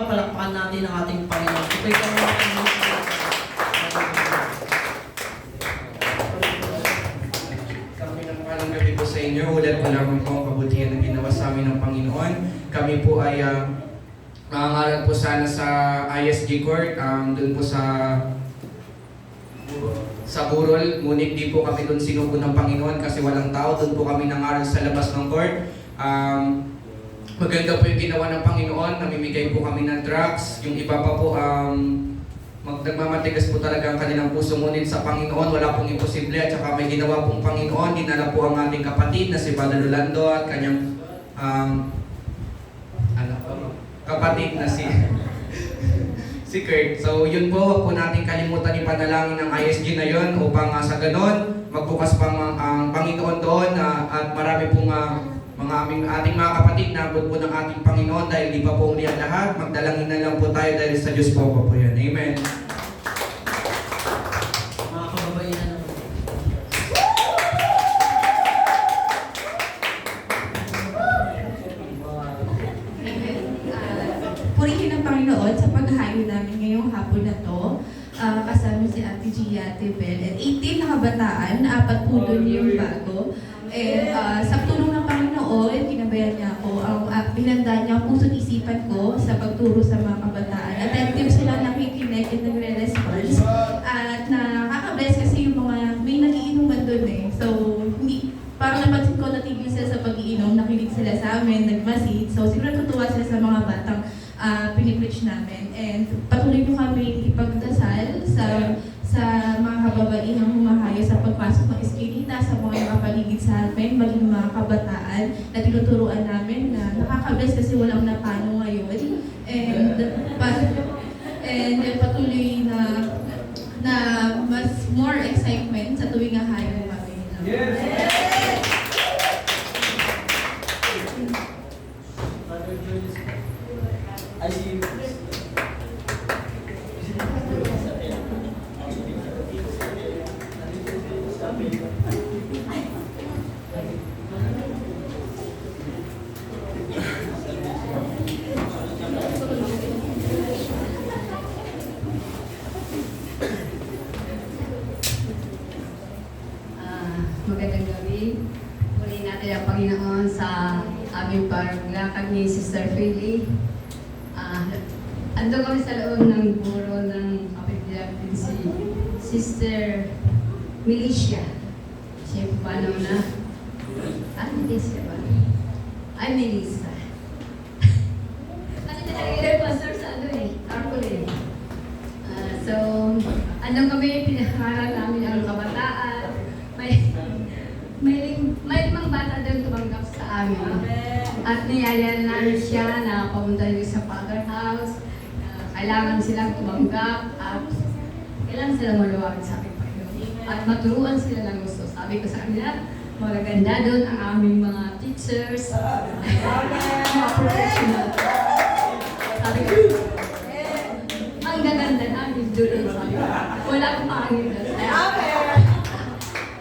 Palakpakan natin ang ating Panginoon. Ito'y Panginoon. Kami ng palang gabi po sa inyo. Ulat po lamang po ang kabutihan na ginawa sa amin ng Panginoon. Kami po ay mangangaral po sana sa ISG Court, doon po sa Burol. Ngunit di po kami doon sinuko ng Panginoon kasi walang tao. Doon po kami nangaral sa labas ng court. Maganda po yung ginawa ng Panginoon, namimigay po kami ng drugs. Yung iba pa po, nagmamatigas po talaga ang kanilang puso. Ngunit sa Panginoon, wala pong imposible. At saka may ginawa pong Panginoon, dinala po ang ating kapatid na si Father Rolando at kanyang kapatid na si Kurt. So yun po, huwag po natin kalimutan ipanalangin ng ISG na yun upang sa ganon, magbukas pang ang Panginoon doon at marami pong ating mga kapatid na abot po ng ating Panginoon dahil di pa po uli ang lahat. Magdalangin na lang po tayo dahil sa Diyos po po yan. Amen. Mga kababaihan naman. Purihin ang Panginoon sa paghahayo namin ngayong hapon na to. Kasama si Ate Gia, Ate Bel, at 18 na kabataan, 4 po doon yung bago. Sa tulong ng Panginoon, kinabayan niya ako, pinanda niya ang puso't isipan ko sa pagturo sa mga kabataan. Attentive sila, nakikinig at nagre-response. At nakaka-bless kasi yung mga, may nagiinuman doon eh. So, parang napansin ko natigil sila sa pag-iinom, nakinig sila sa amin, nagmasid. So, siguro natutuwa sila sa mga batang pinipreach namin. And patuloy po kami ipagdasal sa mga kababaihang humahayo sa pagpasok ng eskinita, sa mga nakapaligid sa amin, maging mga kabataan na tinuturuan namin na nakaka-bless kasi walang napano ngayon. And patuloy na mas more excitement sa tuwing hahayo kami. Yes! I see you. Magandang gabi. Muli natin ang Panginoon sa aming paglakad ni Sister Philly. Ando kami sa loob ng buro ng kapatid natin si Sister Milicia. Siya po paano na? Milicia ba? Ay, Melissa. Kasi talaga pastor sa ano eh, Arcolin. So, andun kami, pinakaral namin ang kabataan. May limang bata doon tumanggap sa amin. At niyaya namin siya na pumunta dito sa Father House. Kailangan silang tumanggap at kailangan silang maluwag sa aking Panginoon. At maturuan sila ng gusto. Sabi ko sa kanila, magaganda doon ang aming mga teachers, mga professional. Sabi ko, ang gaganda namin doon. Sabi ko, wala akong pangin doon.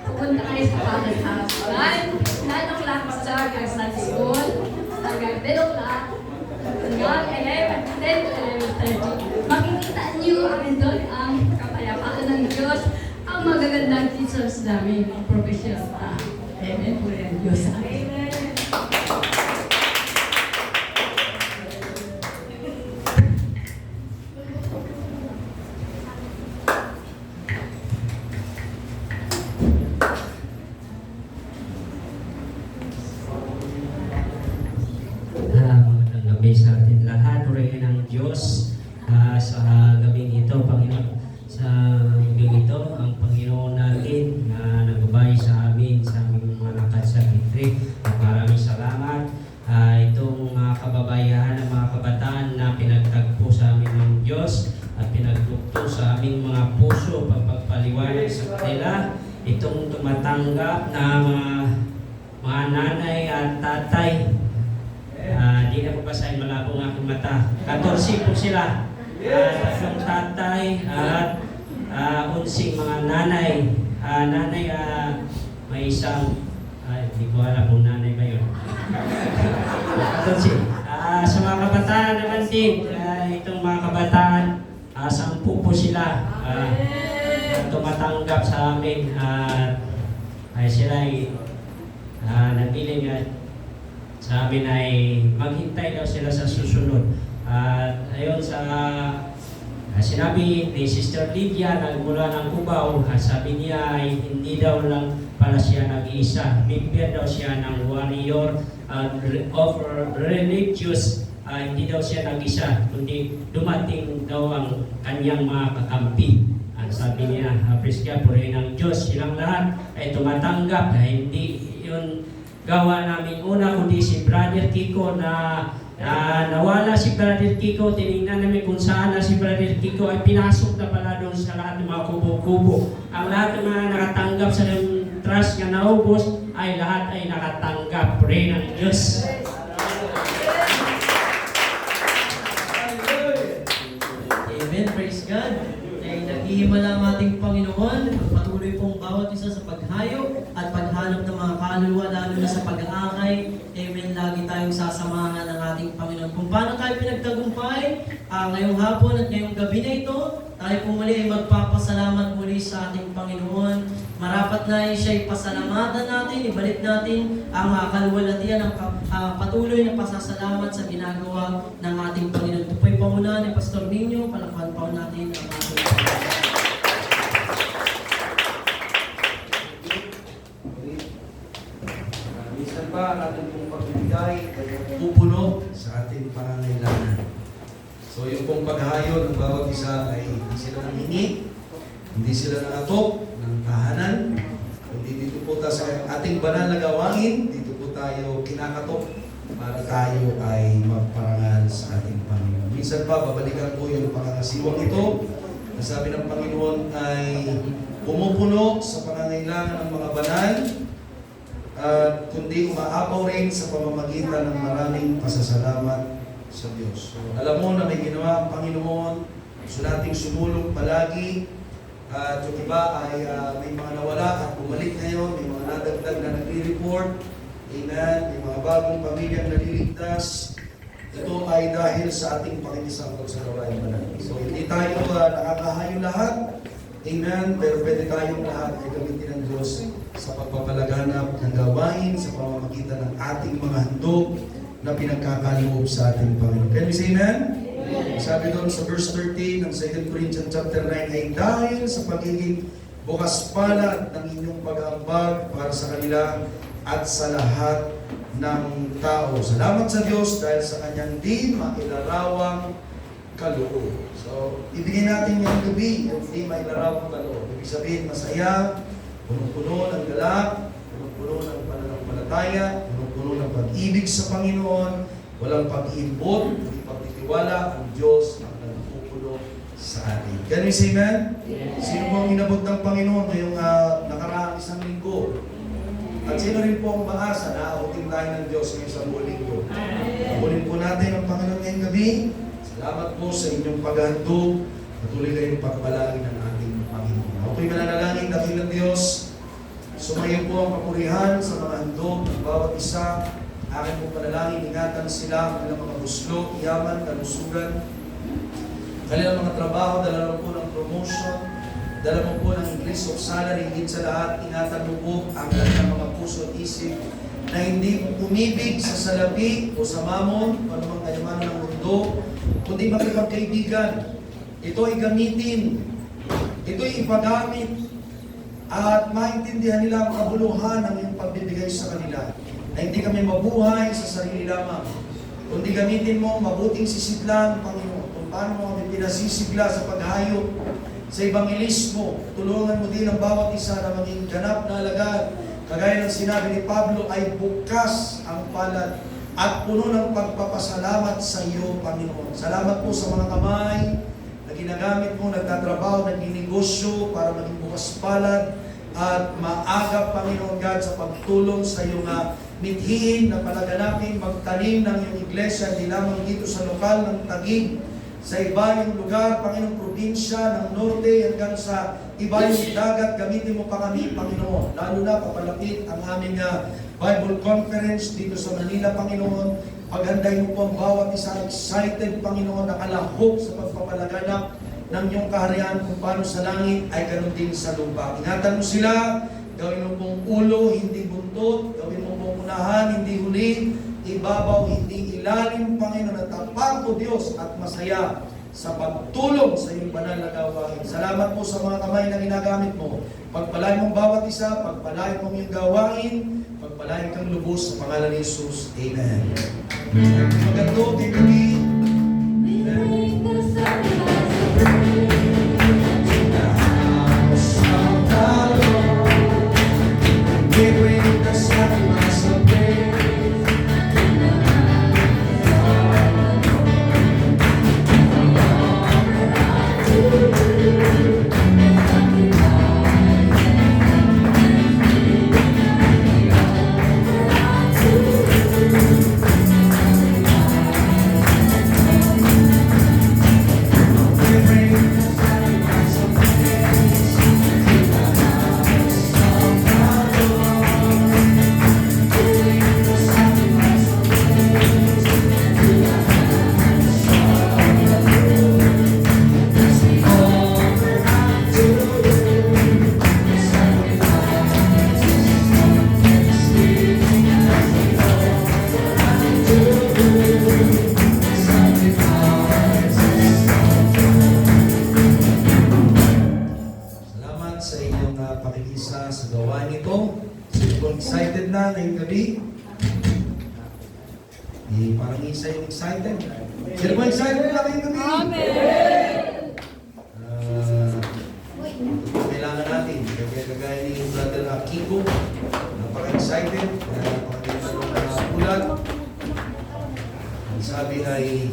Pupunta kayo sa Father House. 9 o'clock start ang Sunday school. Hanggang 10 o'clock. Hanggang 10 to 11:30. Makikita niyo doon ang kapayapaan ng Diyos, ang magagandang teachers namin, ang professional. Amen po rin Diyos. Amen. Magandang gabi sa atin lahat. Purihin ang Diyos sa gabing ito, Panginoon. Sa gabing ito, ang Panginoon natin na nagbabay sa amin, sa aming mga lakad sa retreat. Maraming salamat. Itong mga kababayan, mga kabataan na pinagtagpo sa amin ng Diyos at pinagdukto sa aming mga puso, pagpapaliwanag sa kanila. Itong tumatanggap na mga nanay at tatay. Di na ko basahin, malabo ng aking mata. 14 po sila. 3 tatay at 11 mga nanay. May isang, hindi ko alam kung nanay ba yun. 14. Sa mga kabataan naman din, ay kabataan, 10 po sila na tumatanggap sa amin at ay sila ay nabiling at sa amin ay maghintay daw sila sa susunod. At ayon sa sinabi ni Sister Lydia nagmula ng Cubao, sabi niya ay hindi daw lang pala siya nag-iisa. Member daw siya ng warrior of religious. Hindi daw siya nag-isa, kundi dumating daw ang kanyang mga kakampi. Sabi niya, Prisca, purihin ng Diyos, silang lahat ay tumatanggap. Hindi yun gawa namin una, kundi si Brother Kiko na nawala si Brother Kiko. Tinignan namin kung saan na si Brother Kiko ay pinasok na pala doon sa lahat ng mga kubo-kubo. Ang lahat ng mga nakatanggap sa trust na naubos ay lahat ay nakatanggap. Purihin ng Diyos. Amen, praise God. Ay naghihimala ang ating Panginoon. Patuloy pong bawat isa sa paghayo at paghanap ng mga kaluluwa, lalo na sa pag-aakay. Amen, lagi tayong sasamahan ng ating Panginoon. Kung paano tayo pinagtagumpay ngayong hapon at ngayong gabi na ito, tayo po muli ay magpapasalamat muli sa ating Panginoon. Marapat na siya'y pasalamatan natin, ibalik natin ang kaluwalhatian, ang patuloy na pasasalamat sa ginagawa ng ating Panginoon. Ito po'y pangunahan ni Pastor Nino, palakpan pa natin ang ating Panginoon. Minsan ba ang ating pong pagbibigay ay pupuno sa ating pangangailangan. So yung pong paghayo ng bawat isa ay hindi sila nangingi, hindi sila nangatok ng tahanan, kundi dito po tayo sa ating banal na gawain, dito po tayo kinakatok para tayo ay magparangal sa ating Panginoon. Minsan pa, babalikan po yung pangangasiwang ito, na sabi ng Panginoon ay pumupuno sa pangangailangan ng mga banal, kundi umaapaw rin sa pamamagitan ng maraming pasasalamat sa Diyos. So, alam mo na may ginawa ang Panginoon, gusto nating sumulong palagi, at yung iba ay may mga nawala at bumalik ngayon, may mga nadagdag na nagre-report, amen, may mga bagong pamilyang naliligtas. Ito ay dahil sa ating pakinisangkot sa gawain banal. So hindi tayo nakakahayo lahat, amen, pero pwede tayong lahat ay gamitin ng Diyos sa pagpapalaganap ng gawain sa pamamagitan ng ating mga handog na pinagkakaloob sa ating Panginoon. Can we say amen? Sabi doon sa verse 13 ng 2 Corinthians chapter 9 ay dahil sa pagiging bukas palad ng inyong pag-aambag para sa kanila at sa lahat ng tao. Salamat sa Diyos dahil sa kanyang di mailarawang kaloob. So, ibigay natin yung gabi, yung di mailarawang kaloob. Ibig sabihin, masaya, punong-puno ng galak, punong-puno ng pananampalataya, punong-puno ng pag-ibig sa Panginoon, walang pag-iimbot, hindi pagtitiwala, ang Diyos ang nagpupulo sa atin. Can we say amen? Yes. Sino po ang inabot ng Panginoon ngayong nakaraang isang linggo? At sino rin po ang maasa na aabutin tayo ng Diyos ngayong isang buong linggo? Pagulin po natin ang Panginoon ngayong gabi. Salamat po sa inyong paghandog. Patuloy kayong pagbalangin ng ating Panginoon. Ako'y mananalangin, dakilang Diyos. Sumayo po ang papurihan sa mga handog ng bawat isa. Aking pong panalangin, ingatan sila, kanilang mga buslo, yaman, kalusugan, kanilang mga trabaho, dala mo po ng promotion, dala mo po ng increase of salary, higit sa lahat, ingatan mo po ang kanilang mga puso at isip na hindi umibig sa salapi o sa mamon, o anumang kayamanan ng mundo, kundi makipagkaibigan. Ito ay gamitin, ito ay ipagamit, at maintindihan nila ang kabuluhan ng iyong pagbibigay sa kanila. Na hindi kami mabuhay sa sarili lamang, kundi gamitin mo mabuting sisidlan, Panginoon, kung paano mo kami pinasisigla sa paghayop, sa evangelismo. Tulungan mo din ang bawat isa na maging ganap na alagad. Kagaya ng sinabi ni Pablo, ay bukas ang palad at puno ng pagpapasalamat sa iyo, Panginoon. Salamat po sa mga kamay na ginagamit mo, nagtatrabaho, nagninegosyo para maging bukas palad at maagap, Panginoon God, sa pagtulong sa iyong mithiin na palaganapin, magtanim ng iyong iglesia, hindi lamang dito sa lokal ng Taguig, sa iba yung lugar, Panginoong probinsya, ng norte hanggang sa iba yung dagat, gamitin mo pa kami, Panginoon. Lalo na papalapit ang aming Bible Conference dito sa Manila, Panginoon. Paghanday mo po ang bawat isa excited, Panginoon, nakalahok sa pagpapalaganap ng iyong kaharian kung paano sa langit ay ganun din sa lupa. Ingatan mo sila, gawin mo pong ulo, hindi buntot, gawin mo pong unahan, hindi huli, ibabaw, hindi ilalim, Panginoon, at tapat o Diyos at masaya sa pagtulong sa iyong banal na gawain. Salamat po sa mga kamay na ginagamit mo. Pagpalain mong bawat isa, pagpalain mong iyong gawain, pagpalain kang lubos sa pangalan ni Jesus. Amen. Magandang kay gabi. Pakikisa sa gawain nito. Sino po excited na ngayong gabi? Parang isa yung excited. Sino po excited na ngayong gabi? Amen! Kailangan natin. Kagaya ni Brother Kiko, napaka-excited. Napaka-excited ng ulat. Ang sabi ay,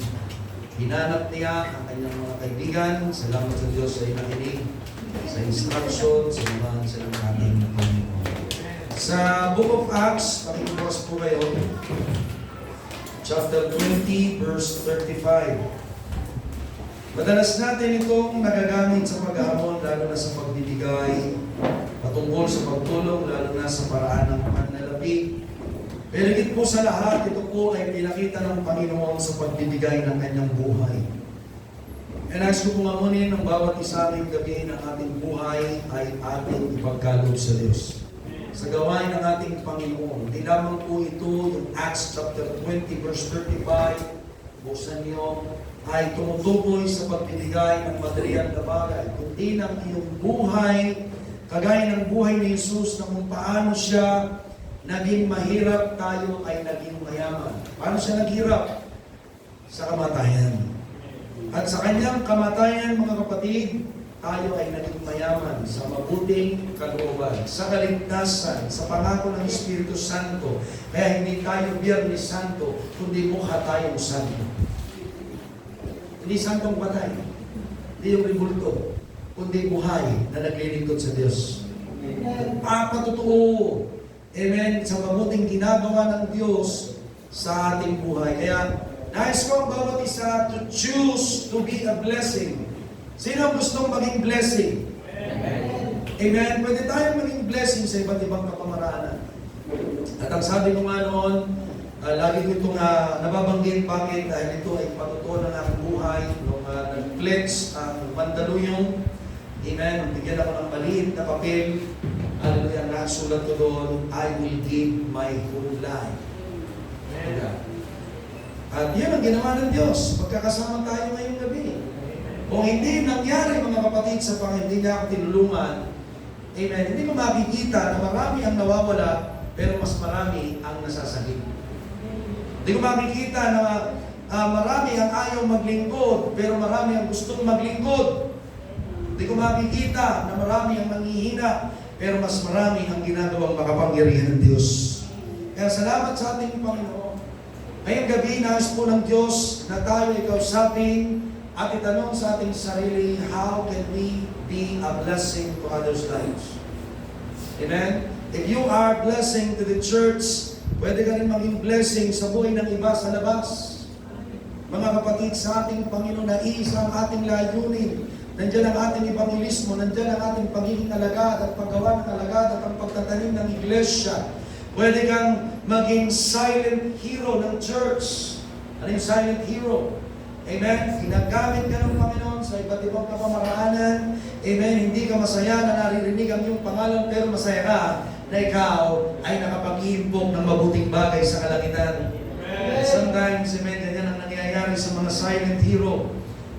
hinanap niya ang kanyang mga kaibigan. Salamat sa Diyos sa inakinig, sa instruction, sa iman sa ating Panginoon. Sa Book of Acts, pakibukas po kayo, chapter 20, verse 35. Madalas natin itong nagagamit sa paghahamon, lalo na sa pagbibigay, patungkol sa pagtulong, lalo na sa paraan ng panlalapit. Pero higit po sa lahat, ito po ay pinakita ng Panginoon sa pagbibigay ng kanyang buhay. And as ko pungamunin ng bawat isa ng gabi ng ating buhay ay ating ipagkaloob sa Diyos. Sa gawain ng ating Panginoon, hindi lamang po ito yung Acts chapter 20 verse 35, buksan niyo, ay tumutukoy sa pagbibigay ng material na bagay, kundi ng iyong buhay, kagaya ng buhay ni Jesus na kung paano siya naging mahirap, tayo ay naging mayaman. Paano siya naghirap? Sa kamatayan. At sa kanyang kamatayan, mga kapatid, tayo ay naging mayaman sa mabuting kalooban, sa kaligtasan, sa pangako ng Espiritu Santo. Kaya hindi tayo Biyernes Santo, kundi mukha tayong santo. Hindi santong patay, hindi yung ribulto, kundi buhay na naglilingkod sa Diyos. Patotoo, amen, sa mabuting ginagawa ng Diyos sa ating buhay. Kaya, nais ko ang bawat isa to choose to be a blessing. Sino ang gustong maging blessing? Amen. Pwede tayong maging blessing sa iba't ibang kapamaraanan. At ang sabi ko nga noon, lagi ko itong nababanggit. Bakit? Dahil ito ay patutuo ng aking buhay. Nung nag-pledge ang Mandaluyong, amen, bigyan ako ng maliit na papel. Hallelujah, nasulat ko doon, I will give my whole life. Amen. At yan ang ginawa ng Diyos. Pagkakasama tayo ngayong gabi. Kung hindi nangyari, mga kapatid, sa hindi niya ako tinulungan, amen, hindi mo makikita na marami ang nawawala, pero mas marami ang nasasagip. Hindi ko makikita na marami ang ayaw maglingkod, pero marami ang gustong maglingkod. Hindi ko makikita na marami ang nanghihina, pero mas marami ang ginagawang makapangyarihan ng Diyos. Kaya salamat sa ating Panginoon. Ngayong gabi, nais po ng Diyos na tayo ay kausapin at itanong sa ating sarili, how can we be a blessing to others' lives? Amen? If you are blessing to the church, pwede ka rin maging blessing sa buhay ng iba sa labas. Mga kapatid, sa ating Panginoon na iisa ang ating layunin. Nandiyan ang ating evangelismo, nandiyan ang ating pagiging alagad at paggawa ng alagad at ang pagtatanim ng iglesia. Pwede kang maging silent hero ng church. Ano yung silent hero? Amen? Ginagamit ka ng Panginoon sa iba't ibang kapamaraanan. Amen? Hindi ka masaya na naririnig ang iyong pangalan, pero masaya ka na ikaw ay nakapag-iimpok ng mabuting bagay sa kalangitan. Sometimes, amen, ganyan ang nangyayari sa mga silent hero.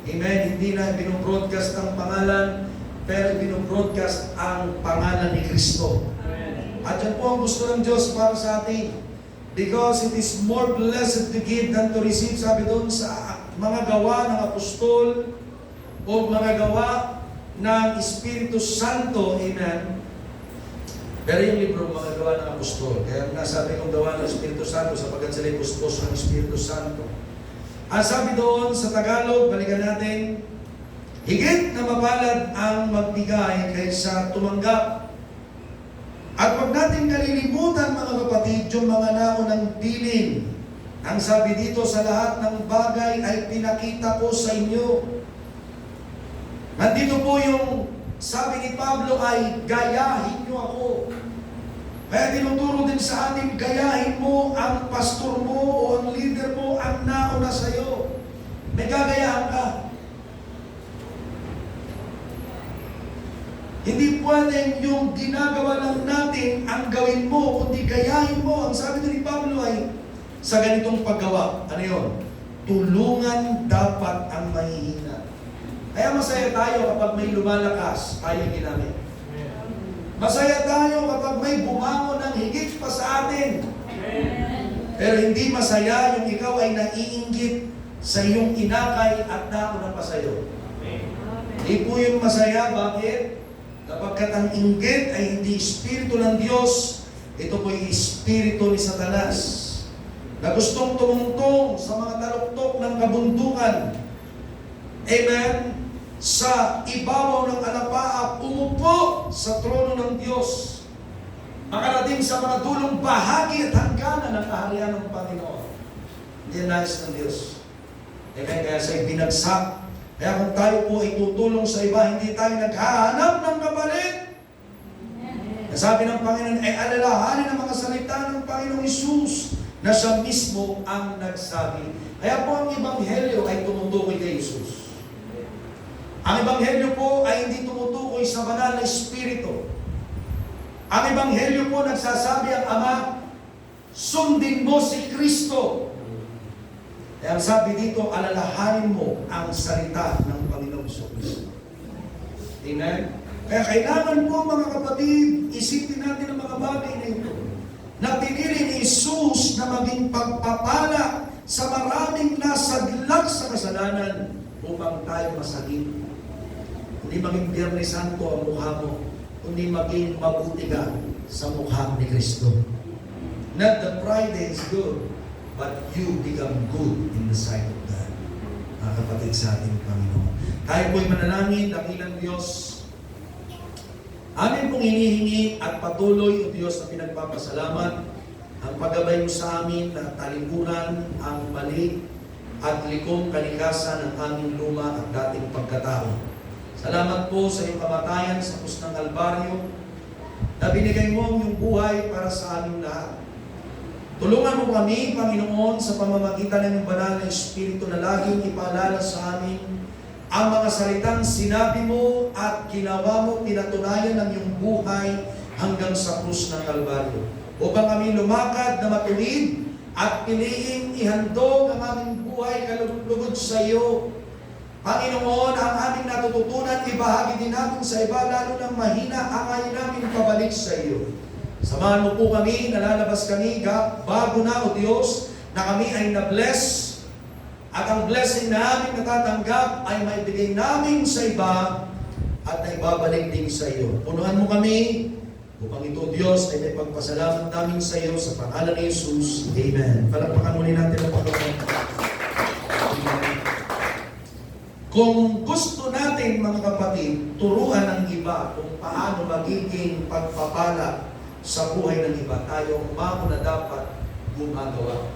Amen? Hindi na binobroadcast ang pangalan, pero binobroadcast ang pangalan ni Kristo. At yan po ang gusto ng Diyos para sa atin. Because it is more blessed to give than to receive. Sabi doon sa mga gawa ng apostol o mga gawa ng Espiritu Santo. Amen? Pero yung libro, mga gawa ng apostol. Kaya nasabi kong gawa ng Espiritu Santo sapagkat sila puspos ng Espiritu Santo. Ang sabi doon sa Tagalog, balikan natin, higit na mapalad ang magbigay kaysa tumanggap. At huwag natin kalilimutan, mga kapatid, yung mga naunang bilin. Ang sabi dito, sa lahat ng bagay ay pinakita ko sa inyo. Nandito po yung sabi ni Pablo ay gayahin nyo ako. Kaya tinuturo din sa atin, gayahin mo ang pastor mo o ang leader mo ang nauna sa iyo. May gagayahan ka. Hindi pwedeng yung ginagawa lang natin ang gawin mo, kundi gayahin mo. Ang sabi ni Pablo ay, sa ganitong paggawa, ano yun? Tulungan dapat ang mahihina. Kaya masaya tayo kapag may lumalakas, tayo ginamit. Masaya tayo kapag may bumangon ng higit pa sa atin. Pero hindi masaya yung ikaw ay naiinggit sa iyong inakay at nauna pa sa iyo. Hindi po yung masaya, bakit? Kapagkat ang inggit ay hindi espiritu ng Diyos, ito po ay espiritu ni Satanas na gustong tumungtong sa mga taluktok ng kabundukan. Amen? Sa ibabaw ng alapaap, umupo sa trono ng Diyos. Makarating sa mga dulong bahagi at hangganan ng kaharian ng Panginoon. Hindi nais ng Diyos. Amen? Kaya siya'y binagsak. Kaya kung tayo po ay tutulong sa iba, hindi tayo naghahanap ng kapalit. Sabi ng Panginoon, ay alalahanin ang mga salita ng Panginoong Hesus na siya mismo ang nagsabi. Kaya po ang Ebanghelyo ay tumutukoy kay Hesus. Ang Ebanghelyo po ay hindi tumutukoy sa banal na Espiritu. Ang Ebanghelyo po nagsasabi ang Ama, sundin mo si Kristo. Kaya ang sabi dito, alalahanin mo ang salita ng Panginoong Kristo. Amen? Kaya kailangan po, mga kapatid, isipin natin ang mga bagay na ito. Na pinili ni Jesus na maging pagpapala sa maraming nasadlak sa kasalanan upang tayo masagip. Hindi maging Biyernes Santo ang mukha mo, kundi maging mabuti ka sa mukha ni Kristo. Not that Friday is good, but you become good in the sight of God. Mga kapatid sa ating Panginoon. Tayo po'y manalangin, dakilang Diyos. Amin pong hinihingi at patuloy o Diyos na pinagpapasalamat ang paggabay mo sa amin na talikuran ang mali at likom kalikasan ng aming luma at dating pagkatao. Salamat po sa iyong kamatayan sa krus ng Kalbaryo na binigay mo ang iyong buhay para sa aming lahat. Tulungan mo kami, Panginoon, sa pamamagitan ng iyong banal na Espiritu na laging ipaalala sa amin ang mga salitang sinabi mo at ginawa mo, pinatunayan ng iyong buhay hanggang sa krus ng Kalbaryo. Upang kami lumakad na matuwid at piliing ihandog ang aming buhay kalugod sa iyo. Panginoon, ang aming natututunan, ibahagi din natin sa iba, lalo ng mahina ang ay namin pabalik sa iyo. Samahan mo po kami, nalalabas kami, bago na, O Diyos, na kami ay na-bless. At ang blessing na aming natatanggap ay maibigay namin sa iba at naibabalik din sa iyo. Punuan mo kami, upang ito, Diyos, ay may pagpasalamat namin sa iyo sa pangalan ni Jesus. Amen. Palakpakan muli natin ang Panginoon. Kung gusto natin, mga kapatid, turuan ng iba kung paano magiging pagpapala sa buhay ng iba, tayo ang na dapat gumagawa.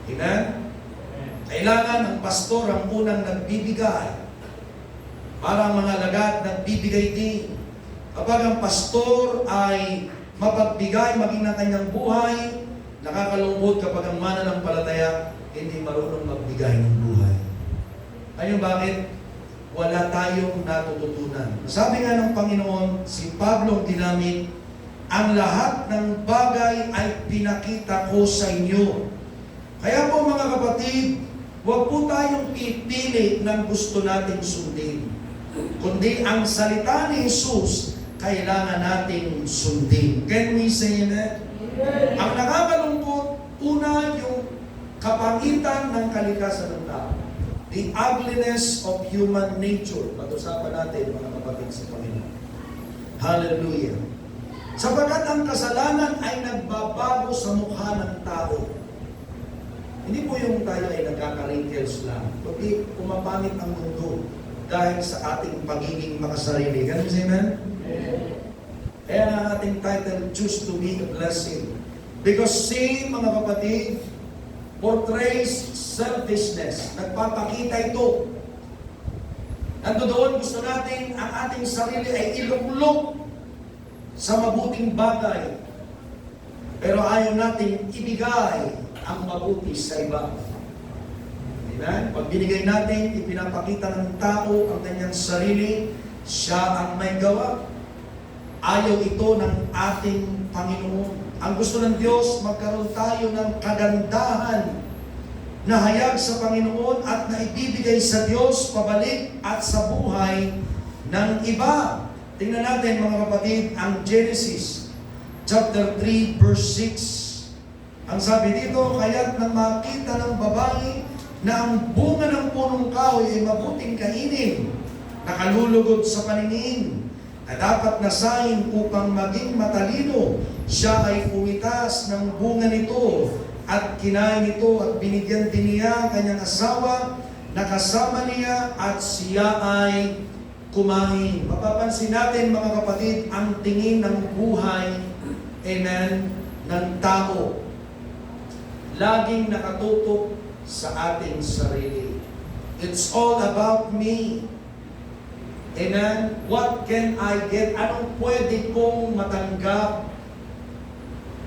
Amen? Kailangan ang pastor ang unang nagbibigay. Para ang mga lagad nagbibigay din. Kapag ang pastor ay mapagbigay maging ng kanyang buhay. Nakakalungkot kapag ang mananampalataya hindi marunong magbigay ng buhay. Ayun bakit? Wala tayong natututunan. Sabi nga ng Panginoon, si Pablo ginamit, ang lahat ng bagay ay pinakita ko sa inyo. Kaya po mga kapatid, huwag po tayong pipili ng gusto nating sundin. Kundi ang salita ni Jesus, kailangan nating sundin. Can we say that? Ang nakakalungkot, una yung kapangitan ng kalikasan ng tao. The ugliness of human nature. Pag-usapan natin mga kapatid sa Panginoon. Hallelujah. Sapagkat ang kasalanan ay nagbabago sa mukha ng tao. Hindi po yung tayo ay nagkaka-wrinkles lang, kundi pumapangit ang mundo dahil sa ating pagiging makasarili. Ganun siya, amen? Kaya ang ating title, Choose to be a Blessing. Because sin, mga kapatid, portrays selfishness. Nagpapakita ito. Nandoon gusto natin ang ating sarili ay iluklok sa mabuting bagay. Pero ayaw natin ibigay ang mabuti sa iba. Amen? Pag binigay natin, ipinapakita ng tao ang kanyang sarili, siya ang may gawa. Ayaw ito ng ating Panginoon. Ang gusto ng Diyos, magkaroon tayo ng kagandahan na hayag sa Panginoon at naibibigay sa Diyos pabalik at sa buhay ng iba. Tingnan natin mga kapatid, ang Genesis chapter 3 verse 6. Ang sabi dito, kaya't nang makita ng babae na ang bunga ng punong kahoy ay mabuting kainin, nakalulugod sa paningin, na dapat nasahin upang maging matalino, siya ay umitas ng bunga nito at kinain ito at binigyan din niya ang kanyang asawa na kasama niya at siya ay kumain. Mapapansin natin mga kapatid, ang tingin ng buhay, amen, ng tao, laging nakatutok sa ating sarili. It's all about me. Amen? What can I get? Anong pwede kong matanggap?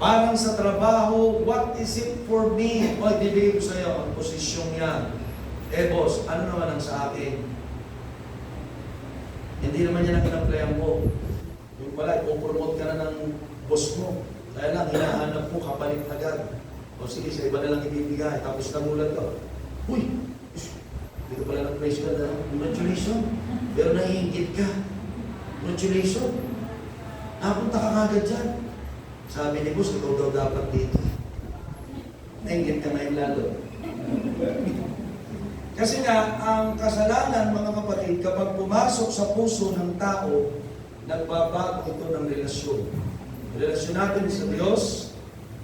Parang sa trabaho, what is it for me? O, bibigay ko sa iyo ang posisyong yan. Boss, ano naman ang sa akin? Hindi naman yan ang in-applyan mo. Yung pala, ipopromote ka na ng boss mo. Kaya lang, hinahanap mo, kapalit agad. O sige, sa iba na lang ibibigay. Tapos nagulat ka. Uy! Dito pala ng-praise ka na. Congratulations! Pero naiingit ka. Congratulations! Napunta ka agad dyan. Sabi ni boss, ikaw daw dapat dito. Naingit ka na yung lalo. Kasi nga, ang kasalanan, mga kapatid, kapag pumasok sa puso ng tao, nagbabago ito ng relasyon. Relasyon natin sa Diyos,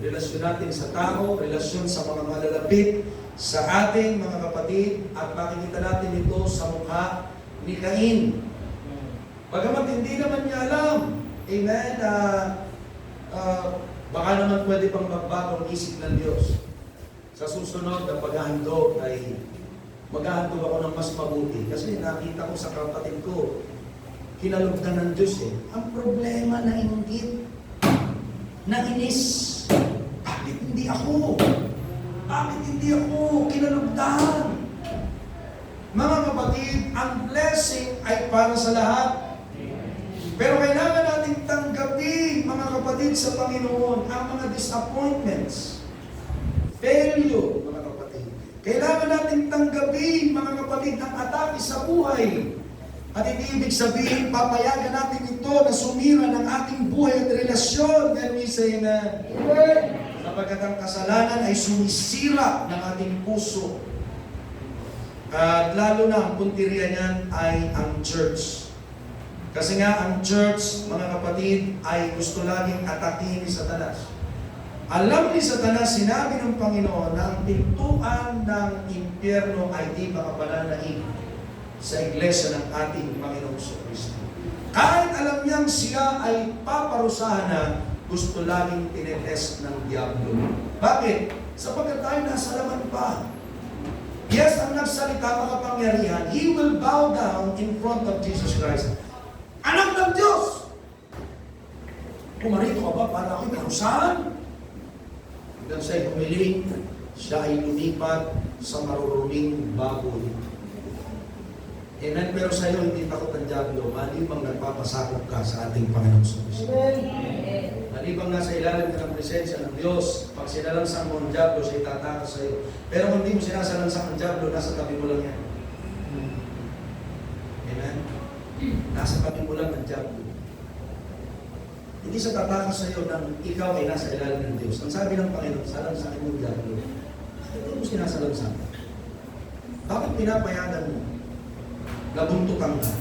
relasyon natin sa tao, relasyon sa mga malalapit sa ating mga kapatid, at makikita natin ito sa mukha ni Cain. Bagamat hindi naman niya alam, amen, baka naman pwede pang magbago ang isip ng Diyos. Sa susunod na paghahandog ay maghahandog ako ng mas mabuti. Kasi nakita ko sa kapatid ko, kinalugdan ng Diyos eh. Ang problema na inggit, na inis. Bakit hindi ako? Bakit hindi ako kinalugdan? Mga kapatid, ang blessing ay para sa lahat. Pero kailangan natin tanggapin, mga kapatid, sa Panginoon, ang mga disappointments, failure, mga kapatid. Kailangan natin tanggapin, mga kapatid, ang atake sa buhay. At hindi ibig sabihin, papayagan natin ito na sumira ng ating buhay at relasyon. Can we say na? Sapagkat ang kasalanan ay sumisira ng ating puso. At lalo na ang punteriya niyan ay ang church. Kasi nga ang church, mga kapatid, ay gusto laging atakin ni Satanas. Alam ni Satanas, sinabi ng Panginoon na ang pintuan ng impyerno ay di makapananaig sa iglesia ng ating Panginoong Kristo. Kahit alam niyang siya ay paparusahan na, gusto laging tinetest ng diablo. Bakit? Sapagkat tayo nasa laman pa. Yes, ang nagsalita makapangyarihan, he will bow down in front of Jesus Christ. Anak ng Diyos! Pumarito ka ba para ako'y parusahan? Hanggang siya'y humiling, siya ay lumipat sa maruruming baboy. Amen. Pero sa iyo, hindi takot ang Diablo, malibang nagpapasakop ka sa ating Panginoong Kristo. Malibang nasa ilalim ka ng presensya ng Diyos, pag sinalansang mo ang Diablo, siya itatakas sa iyo. Pero kung hindi mo sinasalansang ang Diablo, nasa tabi mo lang yan. Amen. Nasa tabi mo lang ang Diablo. Hindi siya tatakas sa iyo nang ikaw ay nasa ilalim ng Diyos. Ang sabi ng Panginoon, salansakin mo ang Diablo. Hindi mo sinasalansang. Bakit pinapayagan mo? Nabuntukan ka.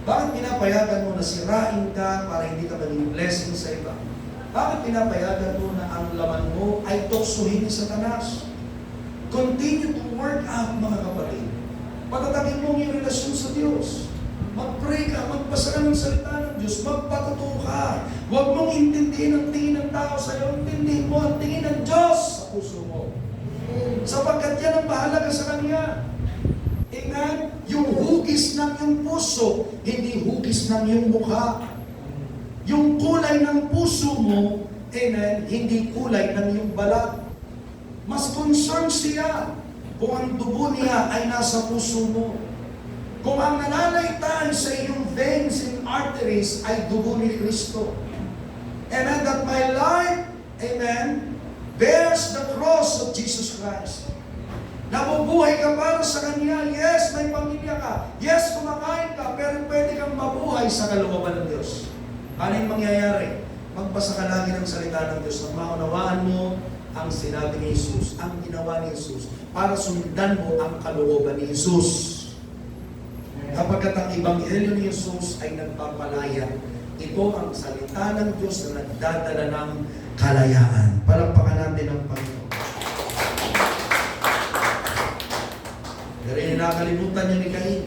Bakit pinapayagan mo na sirain ka para hindi ka maging blessing sa iba? Bakit pinapayagan mo na ang laman mo ay tuksuhin ni Satanas? Continue to work out, mga kapatid. Patatagin mo yung relasyon sa Diyos. Mag-pray ka, magbasa ka ng salita ng Diyos, magpatuto ka. Huwag mong intindihin ang tingin ng tao sa iyo, intindihin mo ang tingin ng Diyos sa puso mo. Sapagkat yan ang mahalaga sa Kanya. Amen? Yung hugis ng iyong puso, hindi hugis ng iyong mukha. Yung kulay ng puso mo, amen, hindi kulay ng iyong balat. Mas concerned siya kung ang dugo niya ay nasa puso mo. Kung ang nananaitay sa iyong veins and arteries ay dugo ni Kristo. Amen? That my life, amen, bears the cross of Jesus Christ. Nabubuhay ka para sa Kanya. Yes, may pamilya ka. Yes, kumakain ka. Pero pwede kang mabuhay sa kalooban ng Diyos. Ano yung mangyayari? Magbasa ka lagi ng salita ng Diyos. At maunawaan mo ang sinabi ni Jesus, ang ginawa ni Jesus, para sundan mo ang kalooban ni Jesus. Kapag ang Ebanghelyo ni Jesus ay nagpapalaya, ito ang salita ng Diyos na nagdadala ng kalayaan. Palakpakan natin ang Panginoon. Pero nakalimutan niya ni Cain.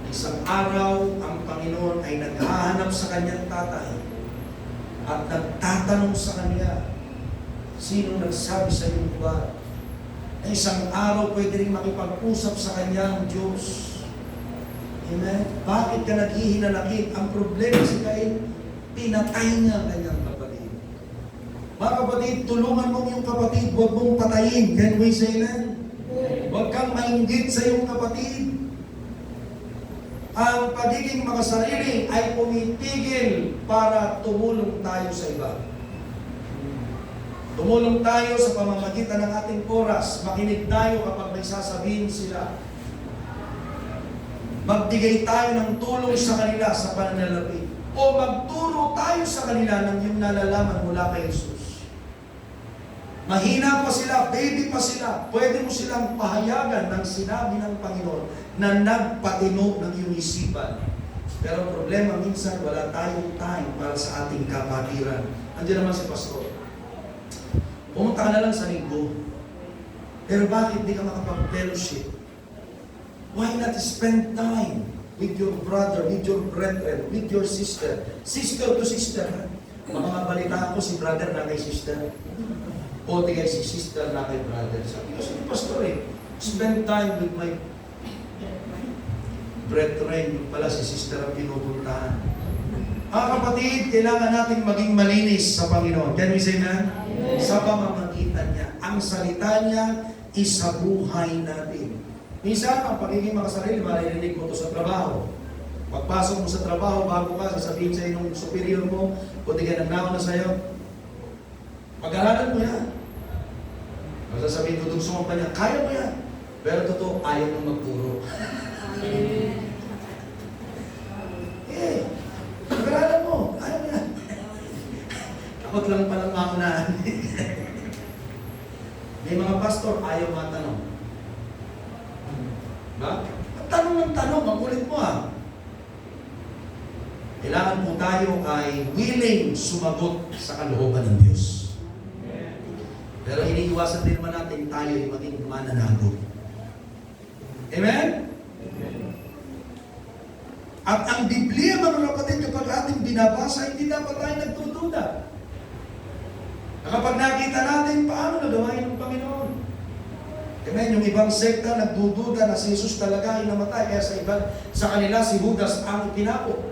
Isang araw, ang Panginoon ay naghahanap sa kanyang tatay at nagtatanong sa kanya, sino nagsabi sa iyong buwan? Na isang araw pwede rin makipag-usap sa kanya ang Diyos. Amen? Bakit ka naghihinanakit? Ang problema si Cain, pinatay niya ang kanyang kapatid. Mga kapatid, tulungan mo yung kapatid, huwag mong patayin. Can we say that? Huwag kang mainggit sa iyong kapatid. Ang pagiging makasarili ay pumipigil para tumulong tayo sa iba. Tumulong tayo sa pamamagitan ng ating oras. Makinig tayo kapag may sasabihin sila. Magbigay tayo ng tulong sa kanila sa pananalapi. O magturo tayo sa kanila ng yung nalalaman mula kay Jesus. Mahina pa sila, baby pa sila, pwede mo silang pahayagan ng sinabi ng Panginoon na nagpatino ng iyong isipan. Pero ang problema, minsan wala tayong time para sa ating kapatiran. Andiyan naman si Pastor. Pumunta ka na lang sa linggo. Pero bakit di ka makapag-fellowship? Why not spend time with your brother, with your brethren, with your sister? Sister to sister. Mga balita ko si brother na kay sister. O tigay si sister na kay brother. Sabi ko, sige Pastor spend time with my brethren. Yung pala si sister ang pinupuntahan. Mga kapatid, kailangan natin maging malinis sa Panginoon. Can we say amen? Sa pamamagitan niya. Ang salita niya isa buhay natin. Minsan, ang pagiging makasarili, maririnig mo ito sa trabaho. Pagpasok mo sa trabaho, bago ka, sasabihin sa inong superior mo, o di ka nagnawa na sa'yo, pag-aralan mo yan. Masasabihin, tutugso mo pa niya, kaya mo yan. Pero totoo, ayaw mo magturo. Pag-aralan mo, ayaw mo yan. Takot lang palang makunahan. May mga pastor, ayaw matanong. Ba? Tanong ng tanong, ang kulit mo Kailangan po tayo ay willing sumagot sa kalooban ng Diyos. Pero iniiwasan din naman natin tayo ay maging mananagot. Amen? At ang Biblia, mga kapatid, kapag ating binabasa, hindi dapat tayo nagtutuda. Kapag nakita natin, paano nagawain ng Panginoon? Amen? Yung ibang sekta, nagdududa na si Jesus talaga ay namatay. Kaya sa kanila, si Judas ang ipinapo.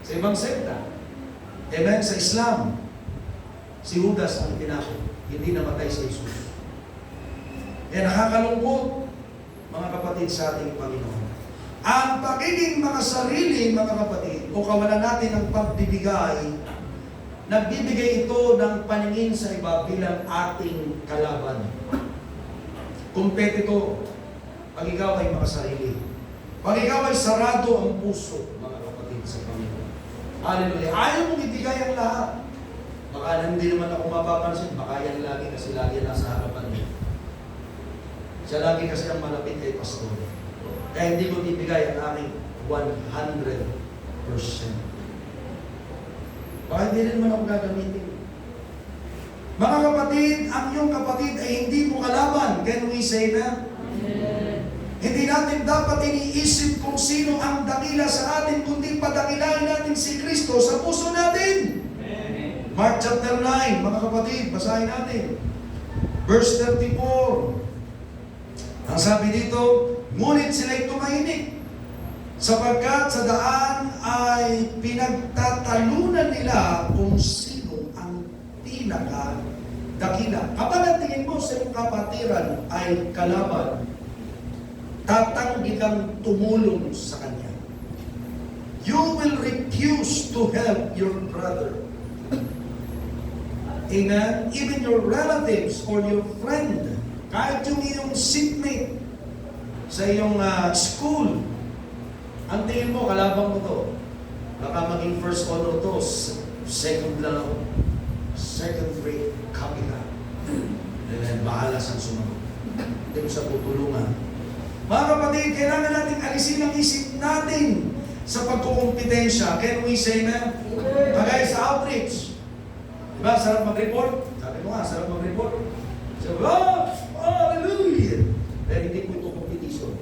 Sa ibang sekta. Amen? Sa Islam, si Judas ang tinakot. Hindi namatay sa Jesus. Kaya nakakalungkot, mga kapatid, sa ating Panginoon. Ang pagiging makasarili, mga kapatid, o kawalan natin ng pagbibigay, nagbibigay ito ng paningin sa iba bilang ating kalaban. Competitor, pag ikaw ay makasarili. Pag ikaw ay sarado ang puso, mga kapatid, sa Panginoon. Hallelujah. Ayaw mong ibigay ang lahat. Baka hindi naman ako mapapansin, baka yan lagi kasi lagi nasa harapan niya. Siya lagi kasi ang malapit kay pastor. Kaya hindi ko ibigay ang aking 100%. Baka hindi rin naman ako gagamitin. Mga kapatid, ang iyong kapatid ay hindi mo kalaban. Can we say that? Hindi natin dapat iniisip kung sino ang dakila sa atin, kundi padakilain natin si Kristo sa puso natin. Mark chapter 9, mga kapatid, basahin natin. Verse 34. Ang sabi dito, ngunit sila'y tumahimik, sapagkat sa daan ay pinagtatalunan nila kung sino ang pinaka-dakila. Kapag ang tingin mo sa iyong kapatiran ay kalaban, tatanggi kang tumulong sa kanya. You will refuse to help your brother. Amen? Even your relatives or your friend, kahit yung iyong seatmate sa iyong school, ang tingin mo, kalabang mo to. Baka maging first honor to, second lang ako. Second rate copy ka. Then bahala sa sumunod. Hindi mo sa tutulungan. Mga kapatid, kailangan natin alisin ang isip natin sa pagkukumpetensya. Can we say na? Kagaya sa outreach. Diba, sarap mag-report? Sabi ko nga, sarap mag-report. So, hallelujah! Pero hindi po ito competition.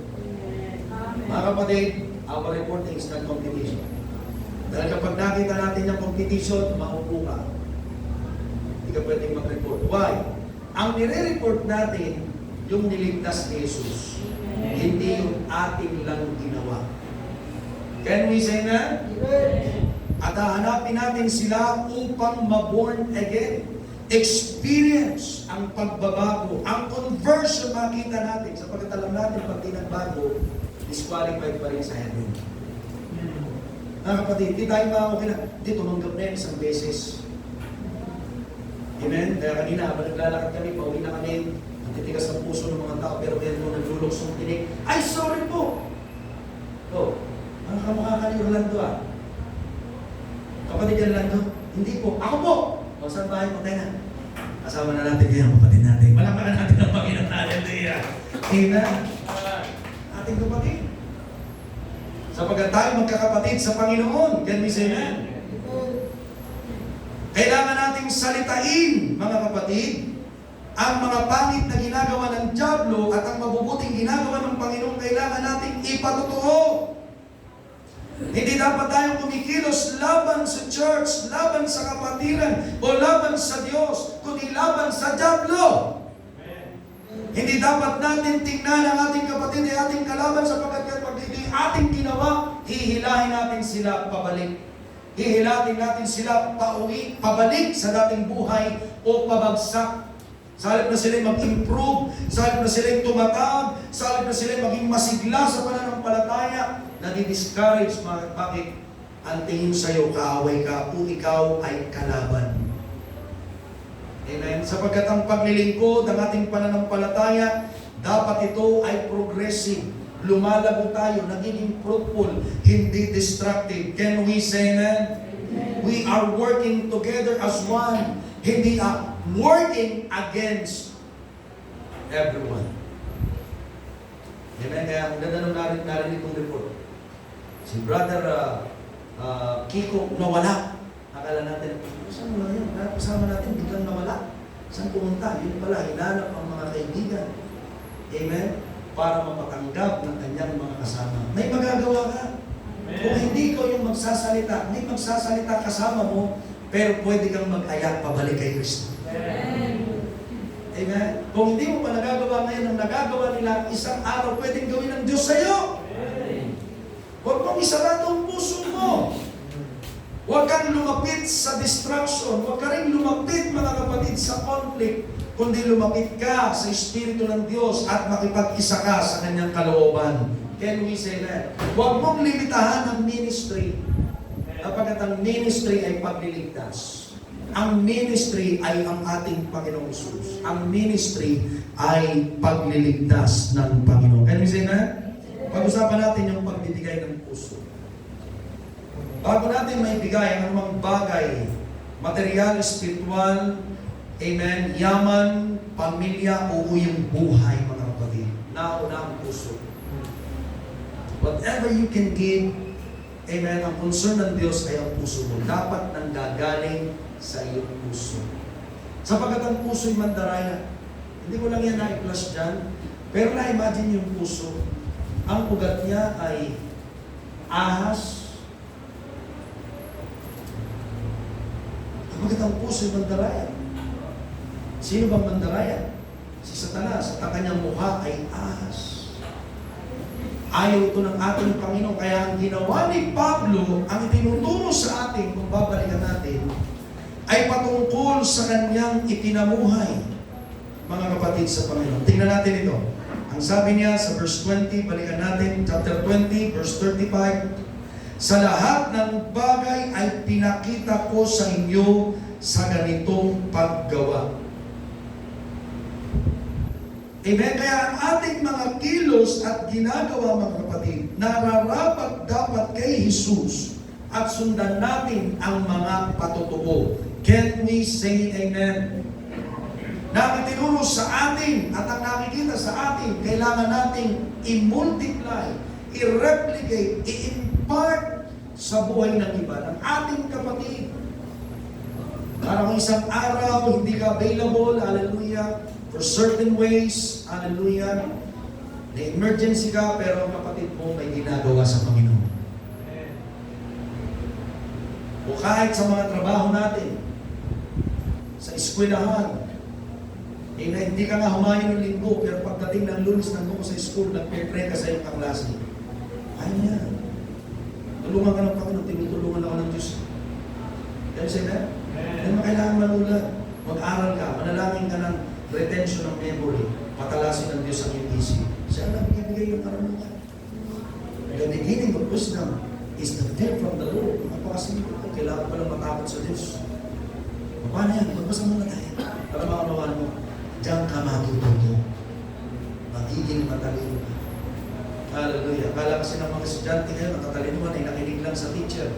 Mga kapatid, our reporting is not competition. Dahil kapag nakita natin yung competition, maupo ka. Hindi ka pwedeng mag-report. Why? Ang nire-report natin, yung niligtas ni Jesus. Hindi yung ating lang ginawa. Can we say na? At hahanapin natin sila upang ma-born again. Experience ang pagbabago, ang conversion makita natin. Sapagkat alam natin, pag di nagbago, disqualified pa rin sa heaven. Mga kapatid, di tayo makakukila. Di, tumanggap na yan isang beses. Amen? Kaya kanina, habang naglalakad kami, pauwi na kami, titigas ang puso ng mga tao, pero meron mo nagluluksong tinig. Ay, sorry po! Oh, ang kamukha ka ni Orlando ah. Kapatid yan, Orlando? Hindi po. Ako po! O, saan bahay mo? Tayo na. Kasama na natin kayo ang kapatid natin. Malakaran natin ang Panginoon. Hallelujah! Amen? Ating kapatid. Sapagkat tayo magkakapatid sa Panginoon. Can we say amen? Kailangan nating salitain, mga kapatid, ang mga pangit na ginagawa ng dyablo at ang mabubuting ginagawa ng Panginoon, kailangan nating ipatotoo. Hindi dapat tayong kumikilos laban sa church, laban sa kapatiran, o laban sa Diyos, kundi laban sa dyablo. Hindi dapat natin tingnan ang ating kapatid ay ating kalaban sapagkat pag hindi ating ginawa, hihilahin natin sila pabalik. Hihilatin natin sila pauwi, pabalik sa dating buhay o pabagsak. Sa halip na sila mag-improve, sa halip na sila tumatag, sa halip na sila maging masigla sa pananampalataya, nadi-discourage. Bakit? Ang tingin sa'yo, kaaway ka, o ikaw ay kalaban. Amen? Sapagkat ang paglilingkod, ang ating pananampalataya, dapat ito ay progressive. Lumalago tayo, nagiging fruitful, hindi destructive. Can we say amen? We are working together as one. Hindi working against everyone. Amen? Kaya ang ganda nung narinig kong report. Si Brother Kiko nawala. Akala natin, saan mo lang yun? Kasama natin, biglang nawala. Saan pumunta? Yun pala, hinanap ang mga kaibigan. Amen? Para mapatanggap ng kanyang mga kasama. May magagawa ka. Amen. Kung hindi ikaw yung magsasalita, may magsasalita kasama mo, pero pwede kang mag-ayak pabalik kay Kristo. Amen. Amen. Kung hindi mo pa nagagawa ngayon ang nagagawa nila, isang araw pwedeng gawin ng Diyos sa iyo. Huwag mong isarado ang puso mo. Huwag kang lumapit sa distraction. Huwag ka rin lumapit, mga kapatid, sa conflict. Kundi lumapit ka sa Espiritu ng Diyos at makipag-isa ka sa Kanyang kalooban. Can we say that? Huwag mong limitahan ang ministry. Kapag ang ministry ay pagliligtas. Ang ministry ay ang ating Panginoong Hesus. Ang ministry ay pagliligtas ng Panginoon. Can we say that? Pag-usapan natin yung pagbibigay ng puso. Bago natin maibigay ang anumang bagay, material, spiritual, amen, yaman, pamilya, o yung buhay, mga kapatid. Nauna ang puso. Whatever you can give, amen, ang concern ng Diyos ay ang puso mo. Dapat nanggagaling sa iyong puso. Sapagkat ang puso ay mandaraya. Hindi ko lang yan na-i-plus dyan. Pero na-imagine yung puso. Ang ugat niya ay ahas. Sapagkat ang puso ay mandaraya. Sino bang mandaraya? Si Satanas. At ang kanyang mukha ay ahas. Ayaw ito ng ating Panginoon. Kaya ang ginawa ni Pablo, ang itinuturo sa atin, kung babalikan natin, ay patungkol sa kanyang itinamuhay, mga kapatid sa Panginoon. Tingnan natin ito. Ang sabi niya sa verse 20, balikan natin, chapter 20, verse 35, sa lahat ng bagay ay pinakita ko sa inyo sa ganitong paggawa. Amen? Kaya ang ating mga kilos at ginagawa, mga kapatid, nararapat dapat kay Jesus at sundan natin ang mga patutuo. Can we say amen? Na itinuro sa atin at ang nakikita sa atin, kailangan nating i-multiply, i-replicate, i-impart sa buhay ng iba, ng ating kapatid. Parang isang araw, hindi ka available, hallelujah, for certain ways, hallelujah, na emergency ka, pero kapatid mo may ginagawa sa Panginoon. O kahit sa mga trabaho natin, sa eskwelahan, na hindi ka nga humayon ng linggo, pero pagdating ng Lunes, nandun ko sa school, nag-pre-pray ka sa iyong kaklase. Ayaw niya. Tulungan ka ng Panginoon, tinutulungan ako ng Diyos. Can you say that? Hindi mo kailangan manulat. Mag-aral ka, manalangin ka ng retention ng memory, patalasin ng Diyos ang iyong isip. Siya lang bigay yung karanasan. The beginning of wisdom is the fear from the Lord. Napakasimple ko, kailangan pa lang matakot sa Diyos. Paano yan? Magbasa muna tayo. Para maunawaan mo, diyan ka matututo. Magiging matalino ka. Hallelujah. Akala kasi ng mga estudyante ngayon, ang katalinuhan ay nakinig lang sa teacher.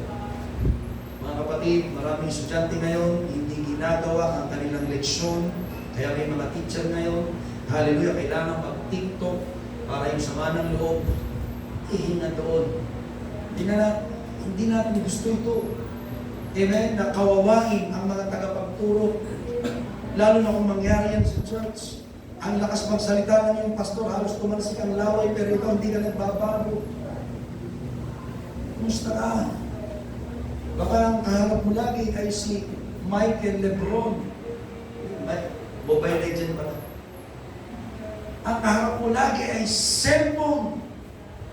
Mga kapatid, maraming estudyante ngayon, hindi ginagawa ang kanilang leksyon. Kaya may mga teacher ngayon, hallelujah, kailangan mag-TikTok para yung sama ng loob, ihinga doon. Hindi natin gusto ito. Amen? Nakawawain ang mga tagapagturo. Lalo na kung mangyari yan sa church. Ang lakas magsalita ng yung pastor, halos tumansik ang laway, pero ikaw hindi ka nagbabago. Kumusta ka? Baka ang kaharap mo lagi ay si Michael Lebron. Mobile legend pala. Ang kaharap mo lagi ay cellphone.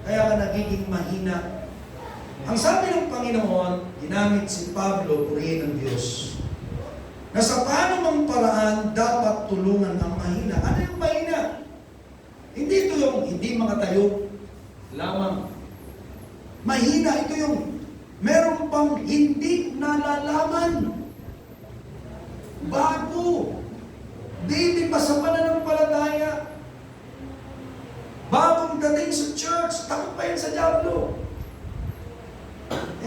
Kaya ka nagiging mahina. Ang sabi ng Panginoon, ginamit si Pablo, purihin ng Diyos, na sa paano mang paraan dapat tulungan ang mahina. Ano yung mahina? Hindi ito yung hindi makatayo lamang. Mahina, ito yung meron pang hindi nalalaman. Bago. Di pa sa pananampalataya. Bagong dating sa church, takot pa yan sa diablo.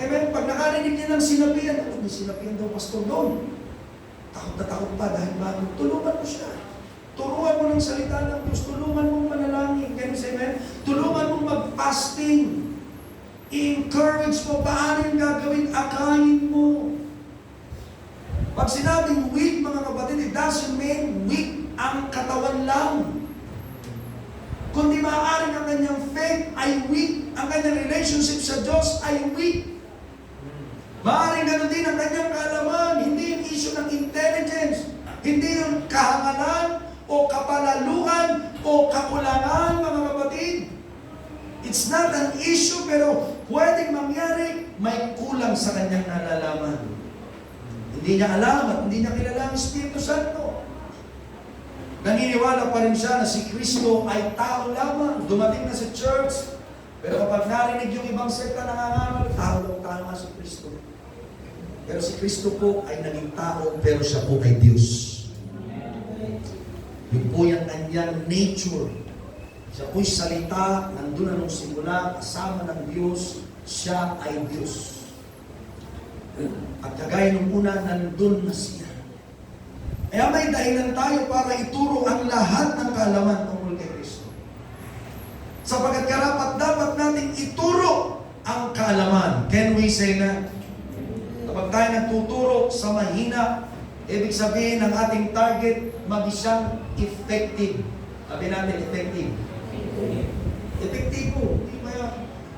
Amen? Pag nakarinig niya ng sinabihan, may sinabihan daw pastor doon. Takot na takot pa dahil bago. Tulungan mo siya. Turuan mo ng salita ng Diyos. Tulungan mong manalangin. Can you say amen? Tulungan mong mag-fasting. I-encourage mo. Paano yung gagawin? Akayin mo. Pag sinabing weak, mga kapatid, it doesn't mean weak ang katawan lang. Kundi maaaring ang kanyang faith ay weak. Ang kanyang relationship sa Diyos ay weak. Maaaring gano'n din ang kanyang kaalaman. Hindi yung issue ng intelligence. Hindi yung kahangalan o kapalaluan o kakulangan, mga kapatid. It's not an issue, pero pwedeng mangyari, may kulang sa kanyang nalalaman. Hindi niya alam at hindi niya kilala ang Espiritu Santo. Naniniwala pa rin siya na si Kristo ay tao lamang, dumating na sa church, pero kapag narinig yung ibang sekta nangangaral, tao nga si Kristo. Pero si Kristo po ay naging tao, pero siya po ay Diyos. Yung po yung kanyang nature. Siya po'y salita, nandun na nung simula, kasama ng Diyos, siya ay Diyos. At kagaya nung una, nandun na siya. Kaya may dahilan tayo para ituro ang lahat ng kaalaman tungkol kay Kristo. Sapagkat karapat dapat nating ituro ang kaalaman. Can we say na? Kapag tayo nagtuturo sa mahina, ibig sabihin ng ating target, mag-isang effective. Sabi natin, effective. Epektibo.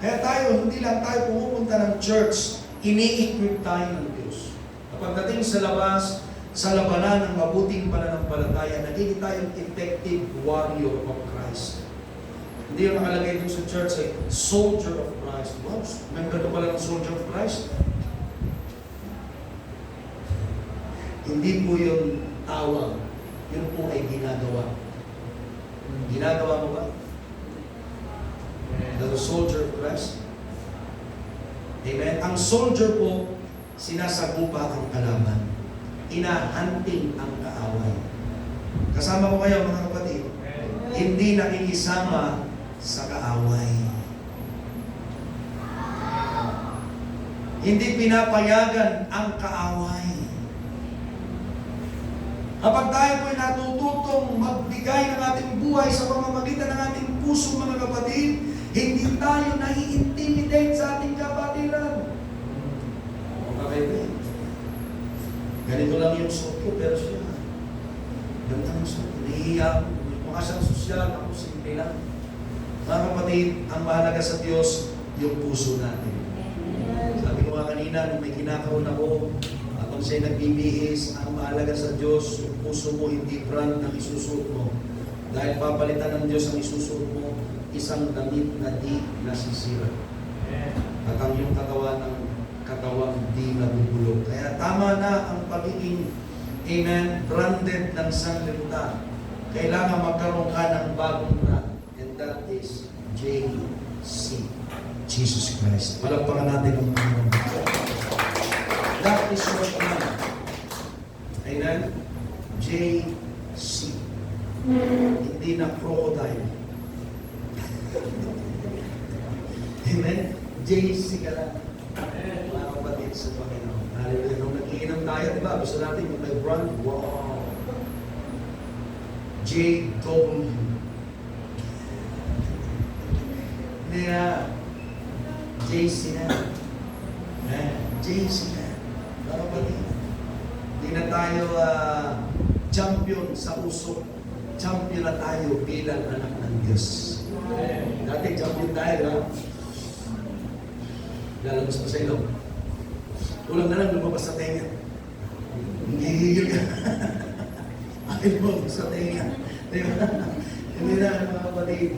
Kaya tayo, hindi lang tayo pumupunta ng church, ini-equip tayo ng Diyos. Kapag dating sa labas, sa labanan ng mabuting pananampalataya, nagiging tayong effective warrior of Christ. Hindi yung nakalagay dun sa church ay soldier of Christ. Wow, member ka pala ng soldier of Christ? Hindi po yung tawag. Yun po ay ginagawa. Ginagawa mo ba? The soldier of Christ. Amen. Ang soldier po, sinasagupa ang kalaban. Inahanting ang kaaway. Kasama ko kayo mga kapatid. Hindi nakikisama sa kaaway. Hindi pinapayagan ang kaaway. Kapag tayo po'y natututong magbigay ng ating buhay sa pamamagitan ng ating puso, mga kapatid, hindi tayo nai-intimidate sa ating kapatiran. Okay ba? Ganito lang yung suot ko, pero siya, ganda ng suot ko. Nahihiya ako. Mukha siyang sosyal, ako simple lang. Mga kapatid, ang mahalaga sa Diyos, yung puso natin. Sabi ko nga kanina, nung may kinakaroon ako, habang siya'y nagbibihis, ang mahalaga sa Diyos, yung puso mo, hindi brand ng isusuot mo. Dahil papalitan ng Diyos ang isusuot mo, isang damit na di nasisira. At ang iyong katawan ng katawang di nabubulog. Kaya tama na ang pagiging, amen, branded ng sanlibutan. Kailangan magkaroon ka ng bagong brand. And that is JC. Jesus Christ. Palagpakan natin ang Panginoon. That is your brand. Amen? JC. Hindi na crocodile. Amen? JC ka lang. Mga kapatid sa Panginoon. Hallelujah. Nung nag-iinom tayo, di ba? Gusto natin yung may brand. Wow. JW. Kaya, JC na. JC na. Mga kapatid. Hindi na tayo champion sa usok. Champion na tayo bilang anak ng Diyos. Dati champion tayo, ha? Lalabas pa sa ilong. Ulang na lang, lumabas sa tenga. Hihigil ka. Akin mo, sa tenga. Hindi na, mga kapatid.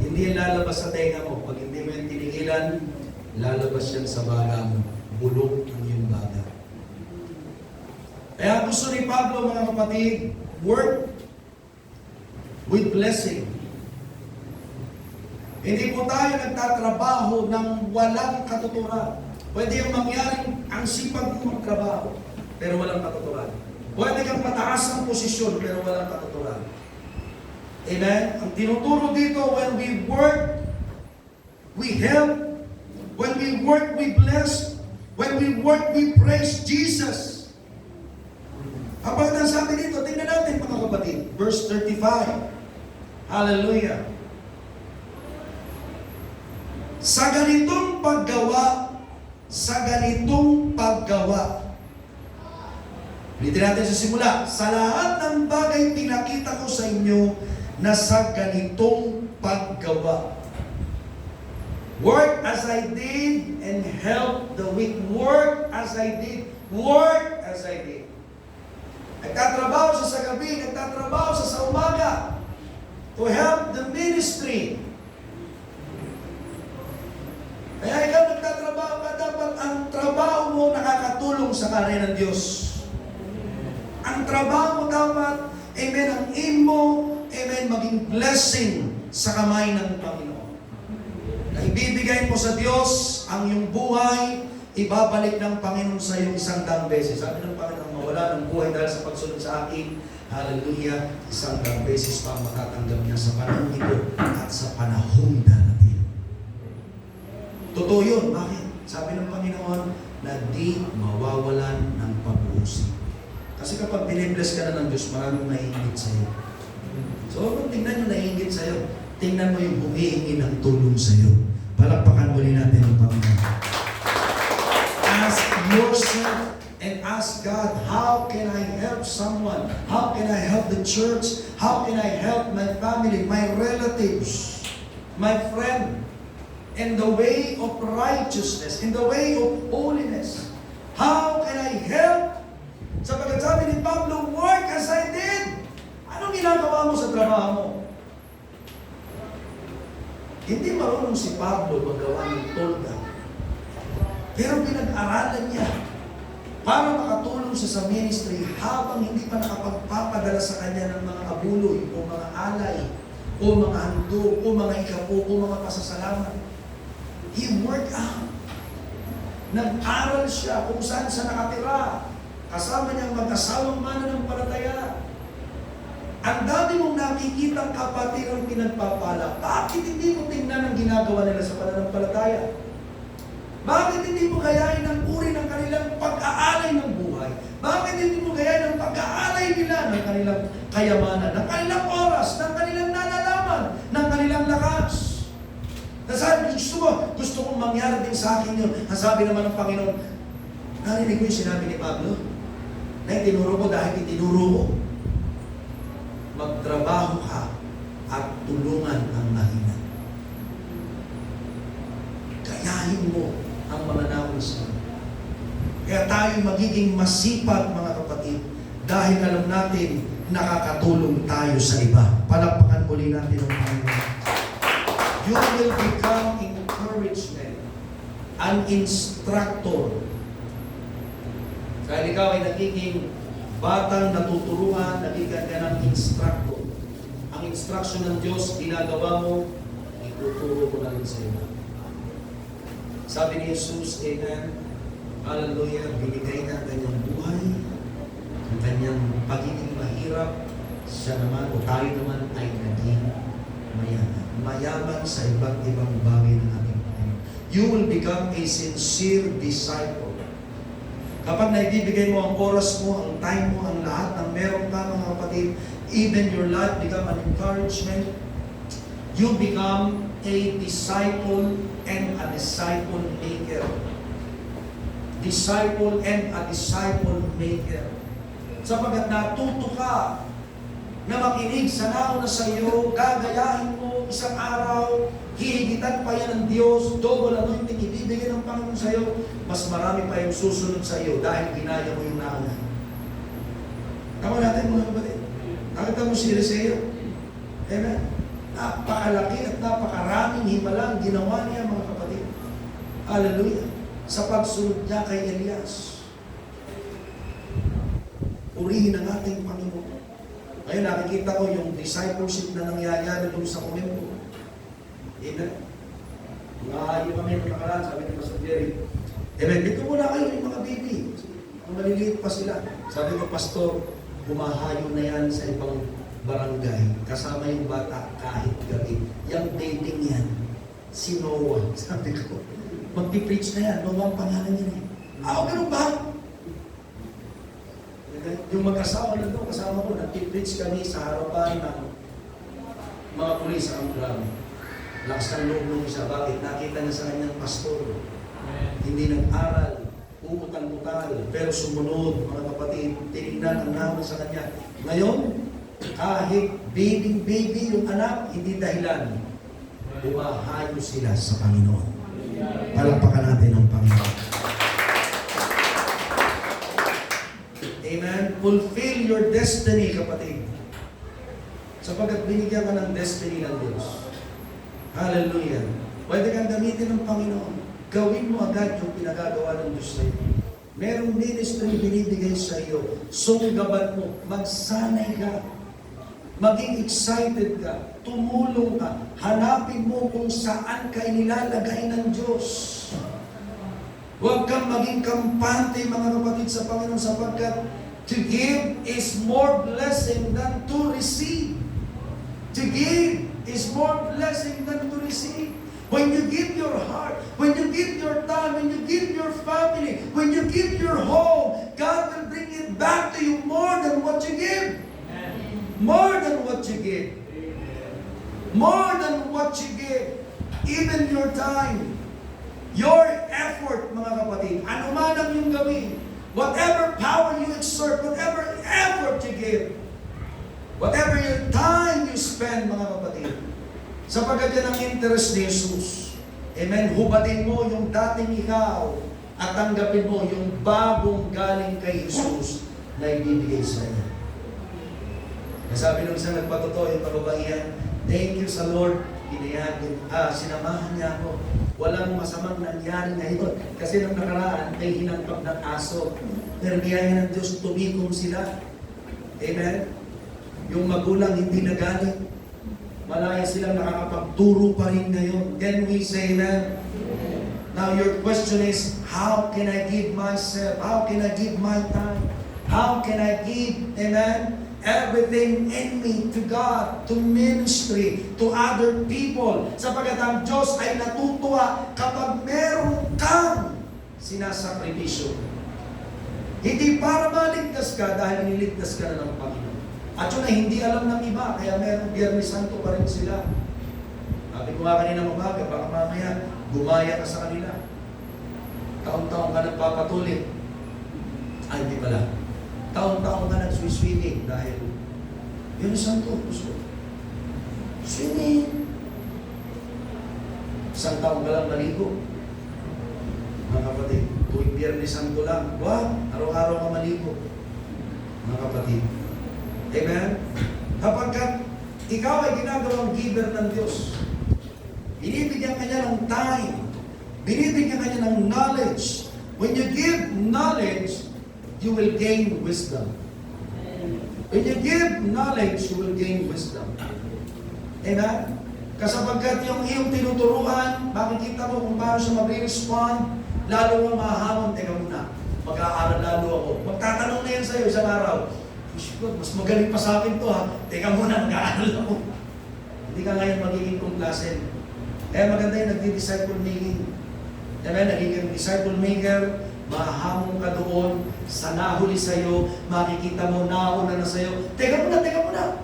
Hindi yan lalabas sa tenga mo. Pag hindi mo yung tinigilan, lalabas yan sa baga mo. Bulok ang iyong baga. Kaya gusto ni Pablo, mga kapatid, work with blessing. Hindi po tayo nagtatrabaho ng walang katuturan. Pwede yung mangyaring ang sipag mo magtrabaho, pero walang katuturan. Pwede kang mataas ang posisyon, pero walang katuturan. Amen? Ang tinuturo dito, when we work, we help. When we work, we bless. When we work, we praise Jesus. Kapag nasabi dito, tingnan natin mga kapatid. Verse 35. Hallelujah. Sa ganitong paggawa, ulitin natin sa simula, sa lahat ng bagay pinakita ko sa inyo na sa ganitong paggawa. Work as I did and help the weak. Work as I did. Work as I did. Nagtatrabaho siya sa gabi, nagtatrabaho siya sa umaga to help the ministry. kalagayan ng Diyos. Ang trabaho dapat, amen, ang aim mo, amen, maging blessing sa kamay ng Panginoon. Na ibibigay mo sa Diyos ang iyong buhay, ibabalik ng Panginoon sa iyo 100 beses. Sabi ng Panginoon, mawala ng buhay dahil sa pagsunod sa akin, hallelujah, 100 beses pa ang matatanggap niya sa panahon ito at sa panahong darating. Totoo yun. Bakit? Sabi ng Panginoon na di mawawalan ng pag-uusig. Kasi kapag binibless ka na ng Diyos, maraming naiingit sa'yo. So, kung tingnan nyo naiingit sa'yo, tingnan mo yung humihingi ng tulong sa'yo. Palakpakan muli natin ang Panginoon. Ask yourself and ask God, how can I help someone? How can I help the church? How can I help my family, my relatives, my friend? In the way of righteousness, in the way of holiness. How can I help? Sapagkat sabi ni Pablo, work as I did. Anong ginagawa mo sa trabaho mo? Hindi marunong si Pablo magawa ng tolda. Pero pinag-aralan niya para makatulong siya sa ministry habang hindi pa nakapagpapadala sa kanya ng mga abuloy o mga alay o mga handog o mga ikapo o mga pasasalamat. He worked out. Nag-aral siya kung saan siya nakatira. Kasama niyang mag-asawang mananampalataya. Ang dami mong nakikitang kapatid ang pinagpapala. Bakit hindi mo tingnan ang ginagawa nila sa pananampalataya? Bakit hindi mo gayahin ang uri ng kanilang pag-aalay ng buhay? Bakit hindi mo gayahin ang pag-aalay nila ng kanilang kayamanan, ng kanilang oras, ng kanilang nalalaman, ng kanilang lakas? Nasabi, gusto kong mangyari din sa akin yun. Ang sabi naman ng Panginoon, narinig ko yung sinabi ni Pablo, na itinuro ko dahil itinuro ko. Magtrabaho ka at tulungan ang mahina. Gayahin mo ang mga naunsa. Kaya tayo magiging masipag, mga kapatid, dahil alam natin nakakatulong tayo sa iba. Palakpakan muli natin ang Panginoon. You will become encouragement, an instructor. Dahil ikaw ay nagiging batang natuturuan, nagiging ka ng instructor. Ang instruction ng Diyos, ginagawa mo, ituturo ko na rin sa iyo. Sabi ni Jesus, amen, hallelujah, binigay niya ang kanyang buhay, ang kanyang pagiging mahirap, siya naman, o tayo naman ay naging mayaman. Mayaman sa iba't ibang bagay ng ating Panginoon. You will become a sincere disciple. Kapag naibibigay mo ang oras mo, ang time mo, ang lahat ng meron ka, mga kapatid, even your life become an encouragement, you become a disciple and a disciple maker. Disciple and a disciple maker. Sapagkat natuto ka na makinig sa nauna sa iyo, gagayahin mo isang araw, hihigitan pa yan ng Diyos, double anointing ibibigay ng Panginoon sa iyo, mas marami pa yung susunod sa iyo dahil ginaya mo yung nauna. Tama natin mga kapatid. Nakita mo si Eliseo? Amen? Napakalaki at napakaraming himalang ginawa niya, mga kapatid. Hallelujah. Sa pagsunod niya kay Elias. Purihin ang ating Panginoon. Ngayon nakikita ko yung discipleship na nangyayari doon sa Komento. Amen. Maayo kami ng nakaraan, sabi ni Pastor Jerry. Amen. Dito muna kayo yung mga baby. Ang maliliit pa sila. Sabi ko, Pastor, bumahayo na yan sa ibang barangay. Kasama yung bata kahit gabi. Yung dating yan, si Noah. Sabi ko, magpipreach na yan. Noah ang pangalan niya. Ganun ba? Yung mag-asawa na doon, kasama ko, nagpipreach kami sa harapan ng mga pulis sa Ambrame. Lakas ng loob nung isa. Bakit? Nakita niya sa kanyang pastor. Hindi nag-aral, umutal-utal, pero sumunod, mga kapatid, tinignan ang naman sa kanya. Ngayon, kahit baby yung anak, hindi dahilan. Bumahayo sila sa Panginoon. Palakpakan natin ang Panginoon. Amen? Fulfill your destiny, kapatid. Sapagkat binigyan ka ng destiny ng Diyos. Hallelujah. Pwede kang gamitin ng Panginoon. Gawin mo agad yung pinagagawa ng Diyos sa iyo. Merong ministry binibigay sa iyo. Sunggaban mo. Magsanay ka. Maging excited ka. Tumulong ka. Hanapin mo kung saan ka inilalagay ng Diyos. Huwag kang maging kampante, mga kapatid, sa Panginoon, sapagkat to give is more blessing than to receive. To give is more blessing than to receive. When you give your heart, when you give your time, when you give your family, when you give your home, God will bring it back to you more than what you give. More than what you give. More than what you give. Even your time. Your effort, mga kapatid. Ano man ang iyong gawin. Whatever power you exert, whatever effort you give, whatever your time you spend, mga kapatid, sapagkat yan ang interest ni Jesus. Amen? Hubadin mo yung dating ikaw at tanggapin mo yung bagong galing kay Jesus na ibibigay sa iyo. Sabi nung isang nagpatotoo yung kababaihan, thank you sa Lord, sinamahan niya ako. Walang masamang nangyari ngayon. Kasi nung nakaraan, may hinampag ng aso. Pero biyaya ng Diyos, tumikom sila. Amen? Yung magulang hindi nagalit. Malaya silang nakakapagturo pa rin ngayon. Can we say amen? Now your question is, how can I give myself? How can I give my time? How can I give, amen, everything in me to God, to ministry, to other people? Sapagkat ang Diyos ay natutuwa kapag meron kang sinasakripisyo. Hindi para maligtas ka dahil iniligtas ka na ng Panginoon. At yun ay hindi alam ng iba, kaya meron Biyernes Santo pa rin sila. Sabi ko nga kanina umaga, baka mamaya gumaya ka sa kanila. Taon-taon ka nagpapatuloy. Ay, hindi pala. Taon-taon ka nag-swimming dahil Biyernes Santo, gusto. Swimming. Isang taon ka lang maligo. Mga kapatid, tuwing Biyernes Santo lang, wow, araw-araw ka maligo. Mga kapatid, amen? Kapagkat ikaw ay ginagawang giver ng Diyos, binibigyan ka niya ng time, binibigyan ka niya ng knowledge. When you give knowledge, you will gain wisdom. When you give knowledge, you will gain wisdom. Amen? Kasapagkat yung iyong tinuturuan, makikita mo kung paano siya mag-respond, lalo kang mahamon. Teka muna, mag-aaral lalo ako. Magtatanong na yan sa'yo isang araw. Mas magaling pa sa akin to ha. Teka muna, mag-aaral ako. Hindi ka ngayon magiging complacent. Kaya maganda yung nagdi-disciple making. Amen? Nagiging disciple maker, mahamon ka doon, sa nahuli sa'yo, makikita mo, nauna na sa'yo. Teka muna.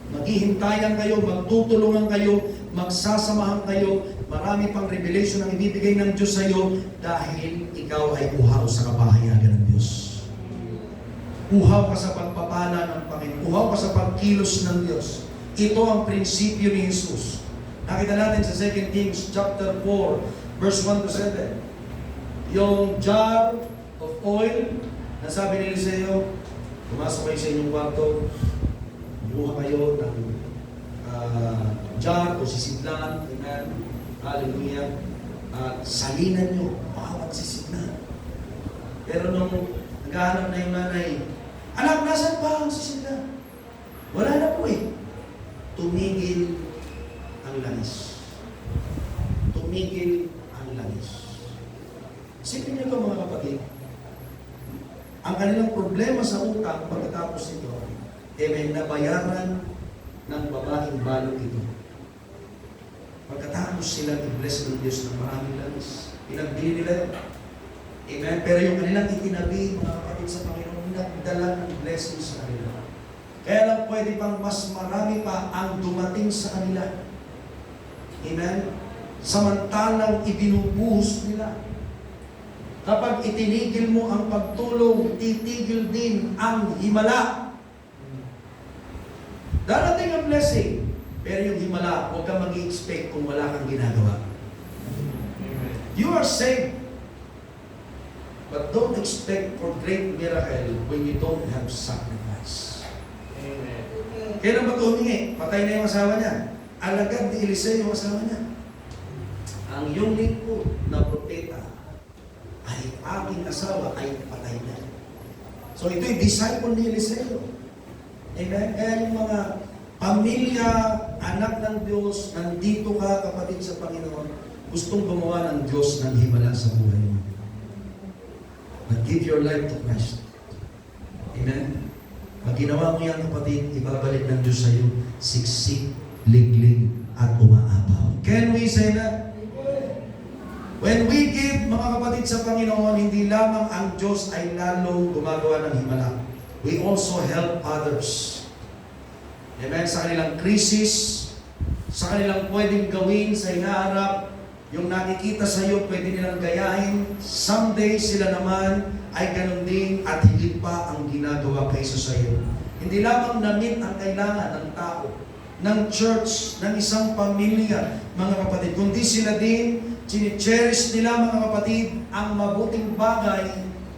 Maghihintayan kayo, magtutulungan kayo, magsasamahan kayo, marami pang revelation ang ibibigay ng Diyos sa'yo dahil ikaw ay uhaw sa kabahayagan ng Diyos. Uhaw ka sa pagpapala ng Panginoon. Uhaw ka sa pagkilos ng Diyos. Ito ang prinsipyo ni Jesus. Nakita natin sa 2 Kings chapter 4, verse 1 to 7. Yung jar of oil, na sabi ni Eliseo, pumasok kayo sa inyong kwarto, buha kayo ng jar o sisidlan, amen, hallelujah, at salinan nyo, bawat sisidlan. Pero nung naghahanap na yung nanay, anak, nasan ba ang sisidlan? Wala na po eh. Tumigil ang langis. Tumigil ang langis. Isipin niyo ito, mga kapatid. Ang kanilang problema sa utang pagkatapos ito, may nabayaran ng babaeng balog ito. Pagkatapos sila i-bless ng Diyos ng maraming langis. Pinagbili nila yun. Amen? Pero yung kanilang itinabi, mga kapatid sa Panginoon, nagdala ng blessing sa kanila. Kaya lang pwede pang mas marami pa ang dumating sa kanila. Amen? Samantalang ibinubuhos nila. Kapag itinigil mo ang pagtulong, titigil din ang himala. Darating ang blessing, pero yung himala, huwag kang mag-i-expect kung wala kang ginagawa. You are saved, but don't expect for great miracle when you don't have sacrifice. Kailan ba ito humingi? Patay na yung asawa niya. Alagad ni Eliseo yung asawa niya. Ang iyong lingkod na propeta, aking asawa ay patay na. So ito'y disciple ni Eliseo. Amen? Kaya yung mga pamilya, anak ng Diyos, nandito ka kapatid sa Panginoon, gustong gumawa ng Diyos ng himala sa buhay mo. But give your life to Christ. Amen? Pag ginawa mo yan kapatid, ibabalik ng Diyos sa iyo, siksik, liglig, at umaapaw. Can we say that? When we give, mga kapatid sa Panginoon, hindi lamang ang Diyos ay lalong gumagawa ng himala. We also help others. Amen? Sa kanilang krisis, sa kanilang pwedeng gawin sa hinaharap, yung nakikita sa iyo, pwede nilang gayahin. Someday sila naman ay ganun din at higit pa ang ginagawa kaysa sa iyo. Hindi lamang na-meet ang kailangan ng tao, ng church, ng isang pamilya, mga kapatid, kundi sila din, chine-cherish nila, mga kapatid, ang mabuting bagay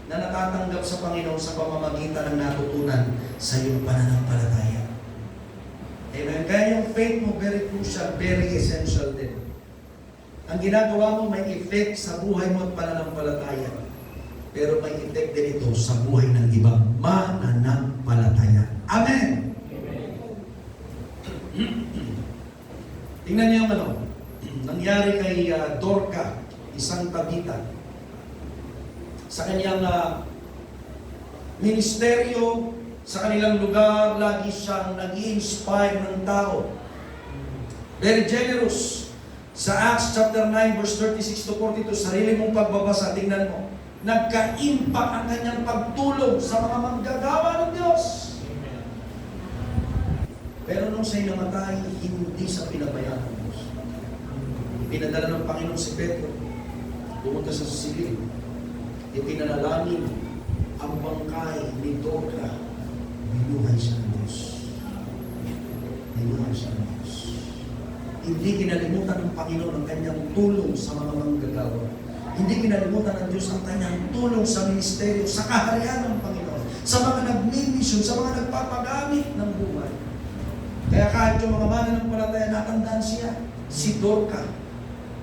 na natatanggap sa Panginoon sa pamamagitan ng natutunan sa iyong pananampalataya. Amen? Kaya yung faith mo, very crucial, very essential din. Ang ginagawa mo may effect sa buhay mo at pananampalataya. Pero may effect din ito sa buhay ng ibang mananampalataya. Amen! Tingnan niyo yung nangyari kay Dorca, isang Tabita. Sa kanyang ministeryo, sa kanilang lugar, lagi siyang nag-i-inspire ng tao. Very generous. Sa Acts chapter 9, verse 36 to 42, sarili mong pagbabasa, tingnan mo, nagka-impact ang kanyang pagtulong sa mga manggagawa ng Diyos. Pero nung siya'y namatay, hindi sa pinabayaan ng Diyos. Pinadala ng Panginoon si Pedro, pumunta sa silid, ipinanalangin ang bangkay ni Dorca, binuhay siya ng Diyos. Binuhay siya ng Diyos. Hindi kinalimutan ng Panginoon ang kanyang tulong sa mga manggagawa. Hindi kinalimutan ng Diyos ang kanyang tulong sa ministeryo, sa kaharian ng Panginoon, sa mga nagmi-mission, sa mga nagpapagamit ng buhay. Kaya kahit yung mga mananampalataya, natandaan siya, si Dorca.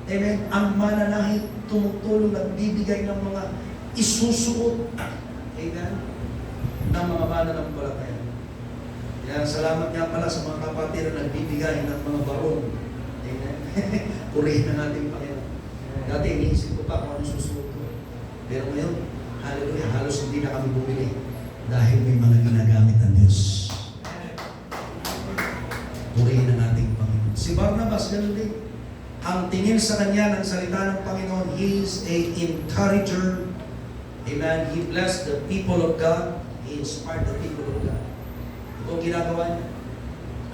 Amen? Ang mananahi, tumutulong at bibigay ng mga isusuot. Amen? Ng mga mananampalataya. Kaya salamat nga pala sa mga kapatid na nagbibigay ng mga barong. Amen? Purihin na natin Panginoon. Dati iniisip ko pa kung ano susuot ko. Pero ngayon, hallelujah, halos hindi na kami bumili dahil may mga ginagamit ng Diyos. Purihin na natin Panginoon. Si Barnabas, ganun din. Ang tingin sa kanya ng salita ng Panginoon, he is a encourager. Amen. He blessed the people of God. He inspired the people of God. Ito ang ginagawa niya.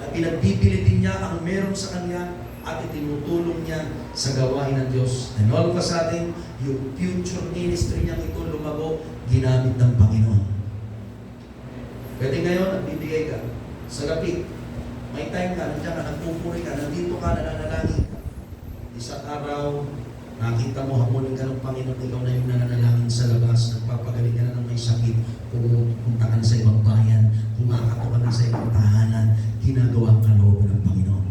At pinagbibili din niya ang meron sa kanya at itinutulong niya sa gawain ng Diyos. And all of a sudden, yung future ministry niya ito lumago, ginamit ng Panginoon. Pwede ngayon, nagbibigay ka sa lapit. May time ka, nandiyan ka, nagpupuri ka, nandito ka, nananalangin ka. Isang araw, nakita mo, hamunin ka ng Panginoon, ikaw na yung nananalangin sa labas, nagpapagaling ka na ng may sakit, pumunta ka na sa ibang bayan, kumakato ka na sa ibang tahanan, ginagawa ang kalooban ng Panginoon.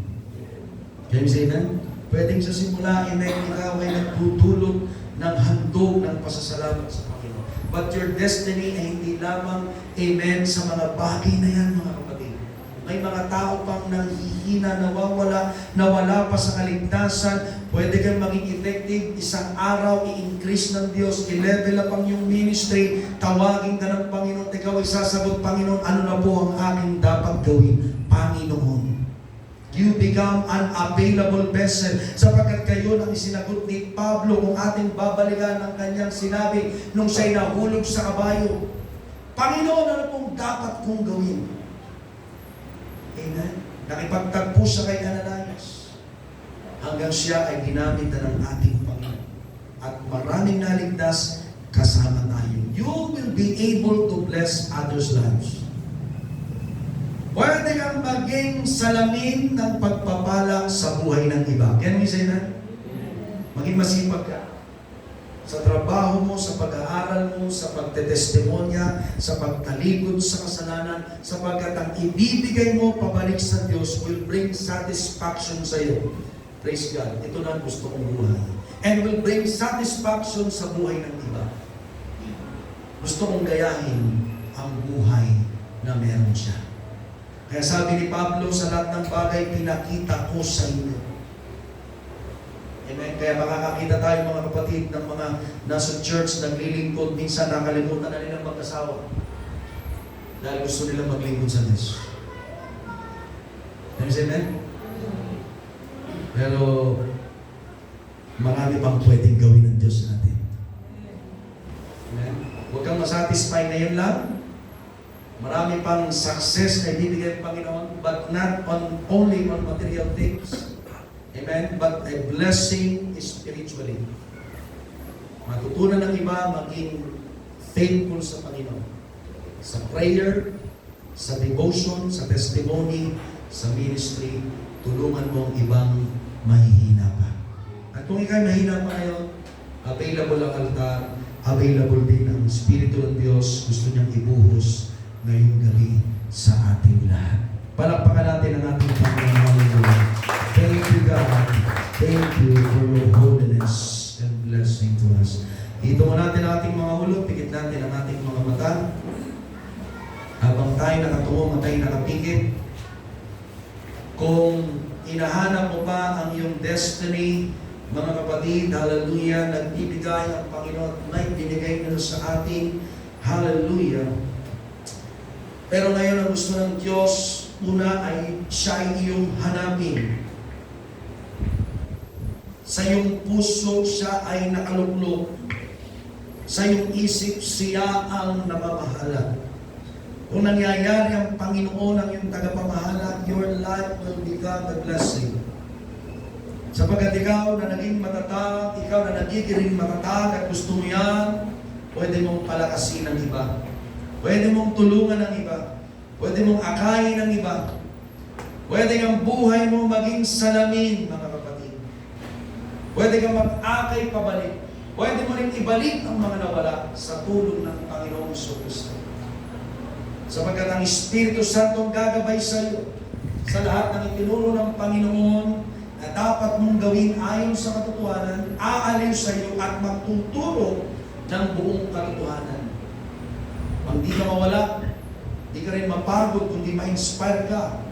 Can you say that? Pwedeng sa simula, ikaw ay nagtutulog ng handog ng pasasalamat sa Panginoon. But your destiny ay hindi lamang, amen, sa mga bagay na yan, mga kapatid. May mga tao pang nanghihina, nawala pa sa kaligtasan. Pwede kang maging effective. Isang araw, i-increase ng Diyos, i-level up ang iyong ministry, tawagin ka ng Panginoon, ikaw ay sasagot, Panginoon, ano na po ang aking dapat gawin? Panginoon. You become an available vessel sapagkat kayo nang isinagot ni Pablo kung ating babalikan ang kanyang sinabi nung siya'y nahulog sa kabayo. Panginoon, ano pong dapat kong gawin? Amen. Nakipagtagpo siya kay Ananias hanggang siya ay ginamit na ng ating Panginoon. At maraming naligtas kasama tayo. You will be able to bless others' lives. Pwede kang maging salamin ng pagpapala sa buhay ng iba. Can we say that? Maging masipag ka. Sa trabaho mo, sa pag-aaral mo, sa pagtetestimonya, sa pagtalikod sa kasalanan, sapagkat ang ibibigay mo pabalik sa Diyos will bring satisfaction sa iyo. Praise God. Ito na ang gusto kong buhay. And will bring satisfaction sa buhay ng iba. Gusto kong gayahin ang buhay na meron siya. Kaya sabi ni Pablo, sa lahat ng bagay, pinakita ko sa inyo. Amen. Kaya makakakita tayo mga kapatid ng mga nasa church, naglilingkod, minsan nakalimutan na nilang mag-asawa. Dahil gusto nilang maglingkod sa Diyos. Amen? Pero marami pang pwedeng gawin ng Diyos natin. Amen? Huwag kang masatisfy na yun lang. Marami pang success na ibibigay ng Panginoon, but not only on material things. Amen? But a blessing spiritually. Matutunan ng iba maging faithful sa Panginoon. Sa prayer, sa devotion, sa testimony, sa ministry, tulungan mo ang ibang mahihina pa. At kung ikay mahina pa ngayon, available ang altar, available din ang Espiritu ng Diyos, gusto niyang ibuhos ngayong gabi sa ating lahat. Palakpakan natin ang ating Panginoon. Thank you, God. Thank you for your holiness and blessing to us. Ito mo natin ang ating mga ulo, pikit natin ang ating mga mata. Habang tayo nakatungo, tayo nakapikit. Kung hinahanap mo ba ang iyong destiny, mga kapatid, hallelujah, nagbibigay ang Panginoon, may binigay na sa ating, hallelujah. Pero ngayon ang gusto ng Diyos, una ay siya ay iyong hanapin. Sa iyong puso, siya ay nakaluklok. Sa iyong isip, siya ang namamahala. Kung nangyayari ang Panginoon ang iyong tagapamahala, your life will become a blessing. Sapagkat ikaw na naging matatag, ikaw na nagigiring matatag at gusto mo yan, pwede mong palakasin ng iba. Pwede mong tulungan ng iba. Pwede mong akayin ng iba. Pwede ang buhay mo maging salamin, mga kapatid. Pwede kang mag-akay pabalik. Pwede mo rin ibalik ang mga nawala sa tulong ng Panginoong Kristo. Sapagkat ang Espiritu Santo ang gagabay sa iyo sa lahat ng itinuro ng Panginoon na dapat mong gawin ayon sa katotohanan, aaliw sa iyo at magtuturo ng buong katotohanan. Pag di ka mawala, di ka rin mapagod, kundi ma-inspire ka.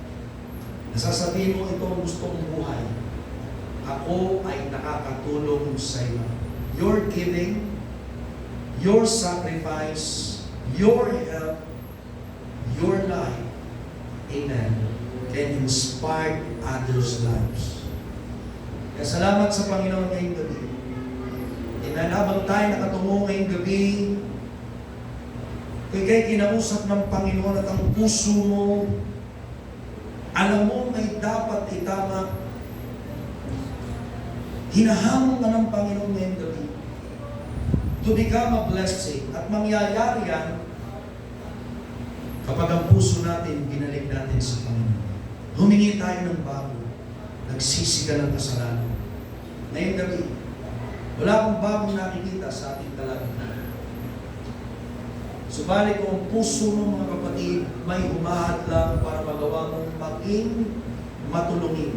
Nasasabihin mo, ito ang gusto mong buhay. Ako ay nakakatulong sa iyo. Your giving, your sacrifice, your help, your life, amen, can inspire others' lives. Kaya salamat sa Panginoon ngayong gabi. Amen. Habang tayo nakatungo ngayong gabi, kung ikay kinausap ng Panginoon at ang puso mo, alam mo may dapat itama, hinahamon ka ng Panginoon ngayong gabi to become a blessing. At mangyayari yan kapag ang puso natin, binalik natin sa Panginoon. Humingi tayo ng bago. Nagsisi ka ng kasalanan. Ngayong gabi, wala akong bagong nakikita sa ating kalagayan. Subalit kung ang puso mo, mga kapatid, may humahadlang para magawa mong maging matulungin.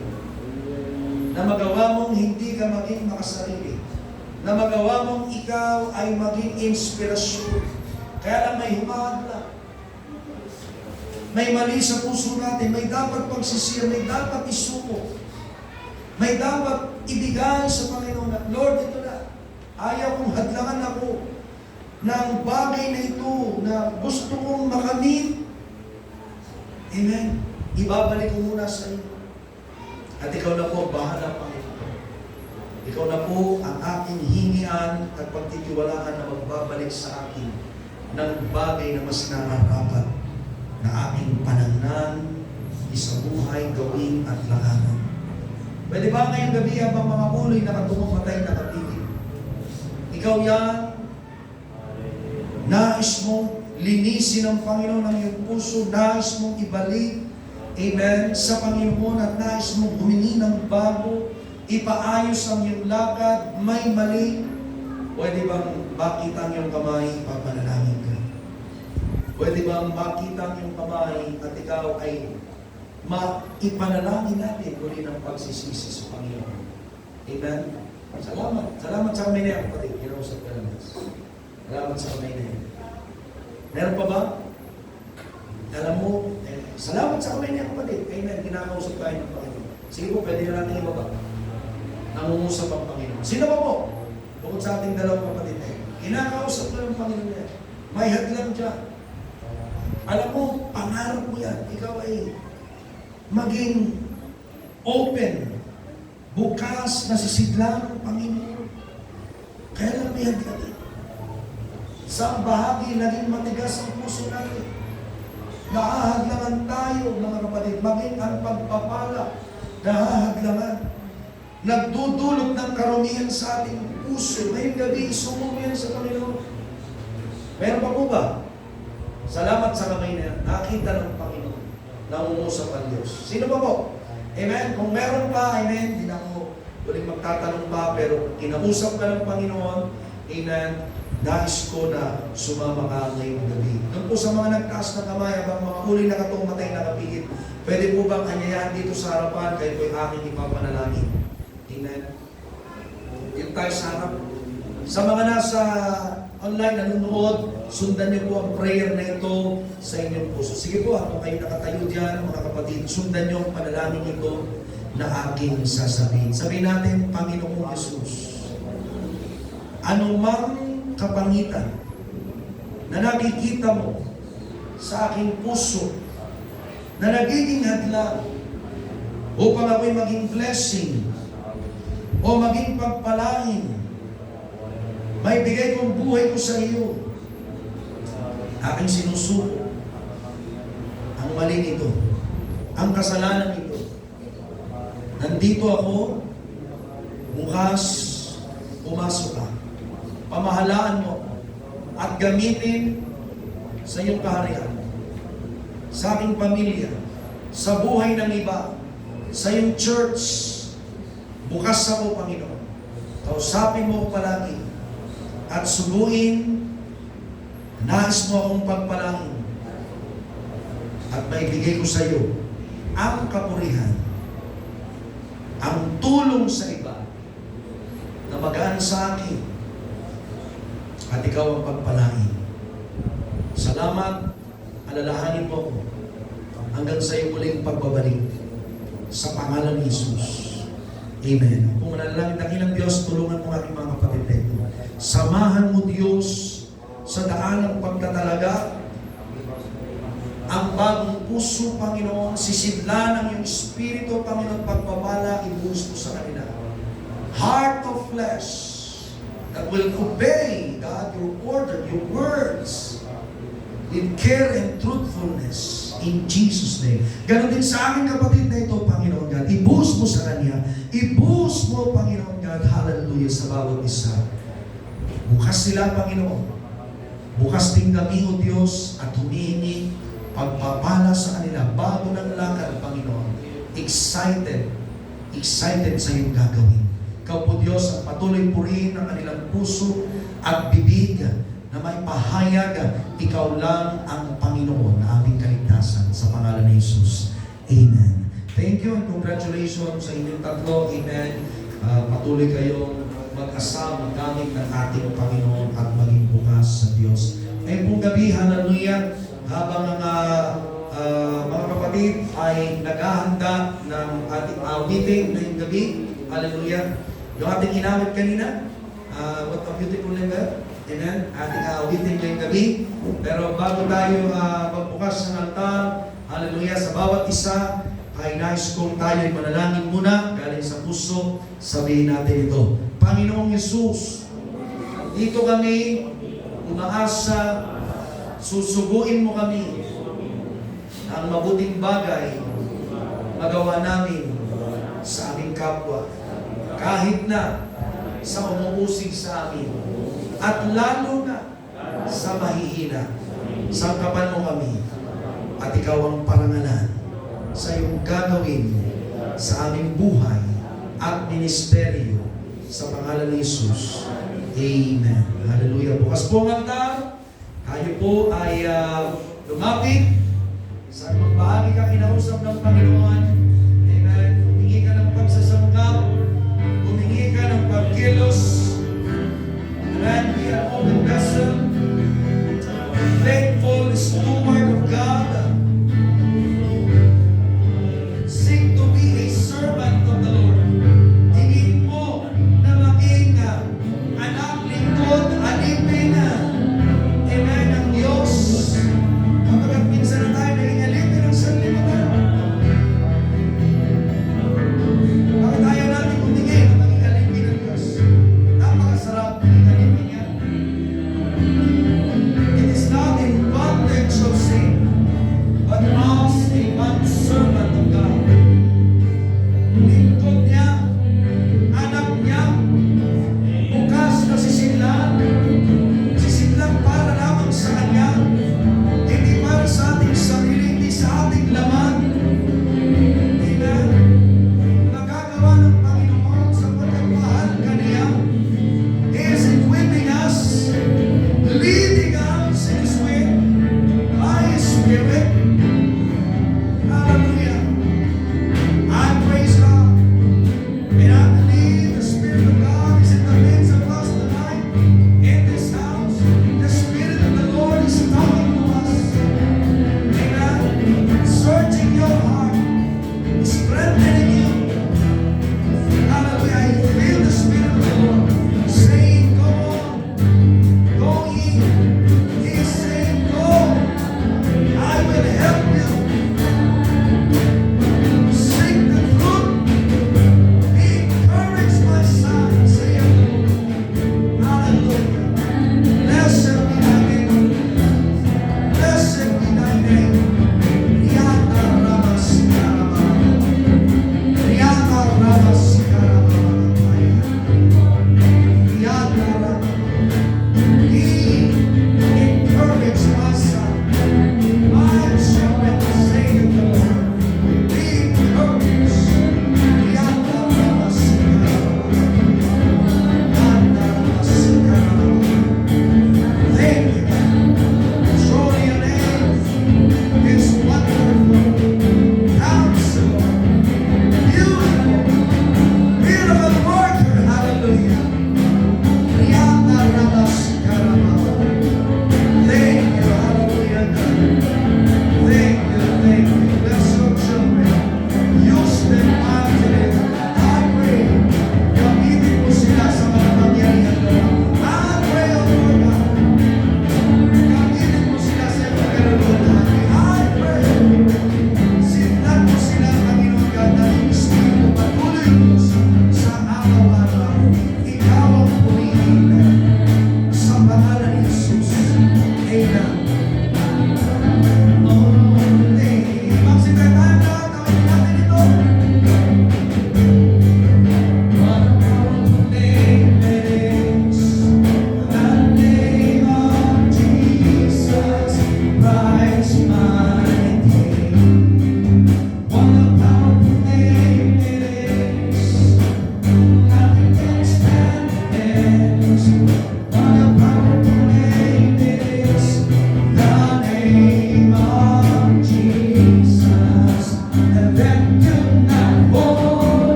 Na magawa mong hindi ka maging makasarili. Na magawa mong ikaw ay maging inspirasyon. Kaya lang may humahadlang. May mali sa puso natin, may dapat pagsisira, may dapat isuko. May dapat ibigay sa Panginoon na, Lord, ito na. Ayaw kong hadlangan ako ng bagay na ito na gusto kong makamit. Amen. Ibabalik ko muna sa iyo. At ikaw na po, bahala Panginoon. Ikaw na po ang aking hingian at pagtitiwalaan na magbabalik sa akin ng bagay na mas nararapat na aking panangnan, isang buhay, gawin at lakaran. Pwede ba ngayong gabi habang mga uloy nakatungo patay nakapigil? Ikaw yan, nais mong linisin ng Panginoon ang iyong puso, nais mong ibalik, amen, sa Panginoon at nais mong humingi ng bago, ipaayos ang iyong lakad, may mali, pwede bang makita ang iyong kamay, papanalangin ka? Pwede bang makita ang iyong kamay at ikaw ay maipanalangin natin uli ng pagsisisi sa Panginoon? Amen? Salamat. Salamat sa kamay na yan, kapatid. Kinausap ka lang. Salamat sa kamay na yan. Meron pa ba? Alam mo, salamat sa kamay niya kapatid. Amen. Kinakausap tayo ng Panginoon. Sige po, pwede na natin ibaba. Nangungusap ang Panginoon. Sino ba po? Bukod sa ating dalawang kapatid. Kinakausap na ng Panginoon niya. May hadlang dyan. Alam mo, pangarap mo yan. Ikaw ay maging open. Bukas na sisidlan ng Panginoon. Kaya lang may hadlang. Sa bahagi, naging matigas ang puso natin. Nahahadlangan tayo, mga kapatid. Maging ang pagpapala, nahahadlangan. Nagdudulot ng karumihan sa ating puso. Ngayong gabi, isumo mo yan sa Panginoon. Meron pa po ba? Salamat sa kamay na yan. Nakita ng Panginoon. Nangungusap ang Diyos. Sino pa po? Amen? Kung meron pa, amen, hindi na ako uling magtatanong pa, pero kinausap ka ng Panginoon, amen, nais ko na sumama ka ngayong gabi. Doon po sa mga nagtaas na kamay, habang mga uli na katumatay na kapigit, pwede po bang anyayahan dito sa harapan, kayo po'y aking ipapanalangin. Amen? Yung tayo sa harap. Sa mga nasa online nanonood, sundan niyo po ang prayer na ito sa inyong puso. Sige po, habang kayo nakatayo dyan, mga kapatid, sundan niyo ang panalangin ito na aking sasabihin. Sabihin natin, Panginoong Yesus, anumang kapangitan na nakikita mo sa aking puso na nagiging hadlang upang ako'y maging blessing o maging pagpalain, may bigay kong buhay ko sa iyo, aking sinusuko ang mali nito, ang kasalanan nito. Nandito ako, bukas, pumasok ka. Pamahalaan mo at gamitin sa iyong kaharian, sa aking pamilya, sa buhay ng iba, sa iyong church. Bukas ako, Panginoon. Kausapin mo ko palagi at subuin, nais mo akong pagpalangin at maibigay ko sa iyo ang kapurihan, ang tulong sa iba na magaan sa akin at ikaw ang pagpalain. Salamat, alalahanin mo ko hanggang sa iyong muling pagbabalik sa pangalan ni Jesus. Amen. Kung manalangin dakilang Diyos, tulungan mo aking mga kapatid na ito. Samahan mo Diyos sa daan ng pagtatalaga ang bagong puso, Panginoon, sisidlan ng iyong Espiritu, Panginoon, pagpapala, ibuhos mo sa kanila. Heart of flesh that will obey, God, your order, your words, with care and truthfulness, in Jesus' name. Ganon din sa aking kapatid na ito, Panginoon God. Ibuhos mo sa kanya. Ibuhos mo, Panginoon God, hallelujah, sa bawat isa. Bukas sila, Panginoon. Bukas din kami, O Diyos, at humihingi pagpapala sa kanila bago ng lakad, Panginoon. Excited sa iyong gagawin. Ikaw po, Diyos, ang patuloy purihin ng kanilang puso at bibig na may pahayag, ikaw lang ang Panginoon na aming kaligtasan sa pangalan ni Jesus. Amen. Thank you and congratulations sa inyong tatlo. Amen. Patuloy kayong mag-asama gamit ng ating Panginoon at maging bukas sa Diyos. Ngayon pong gabi, hallelujah, habang ang mga kapatid ay naghahanda ng ating awiting ngayong gabi, hallelujah. Yung ating inawit kanina, what a beautiful name ba? Amen. Ating awitin ngayong gabi. Pero bago tayo magbukas ng altar, hallelujah, sa bawat isa, ay nais kong tayo ay manalangin muna, galing sa puso, sabihin natin ito. Panginoong Yesus, dito kami umaasa, susuguin mo kami ang mabuting bagay magawa namin sa aming kapwa. Kahit na sa umuusig sa amin, at lalo na sa mahihina, sangkapan mo kami, at ikaw ang parangalan sa iyong gagawin sa aming buhay at ministeryo sa pangalan ni Jesus. Amen. Hallelujah. Bukas po ang altar. Tayo po ay lumapit sa magbahagi ka kinausap ng Panginoon. Amen. Humingi ka ng pagsasanggap. Humingi ka ng pagkilos. Amen. Be an open vessel. Faithful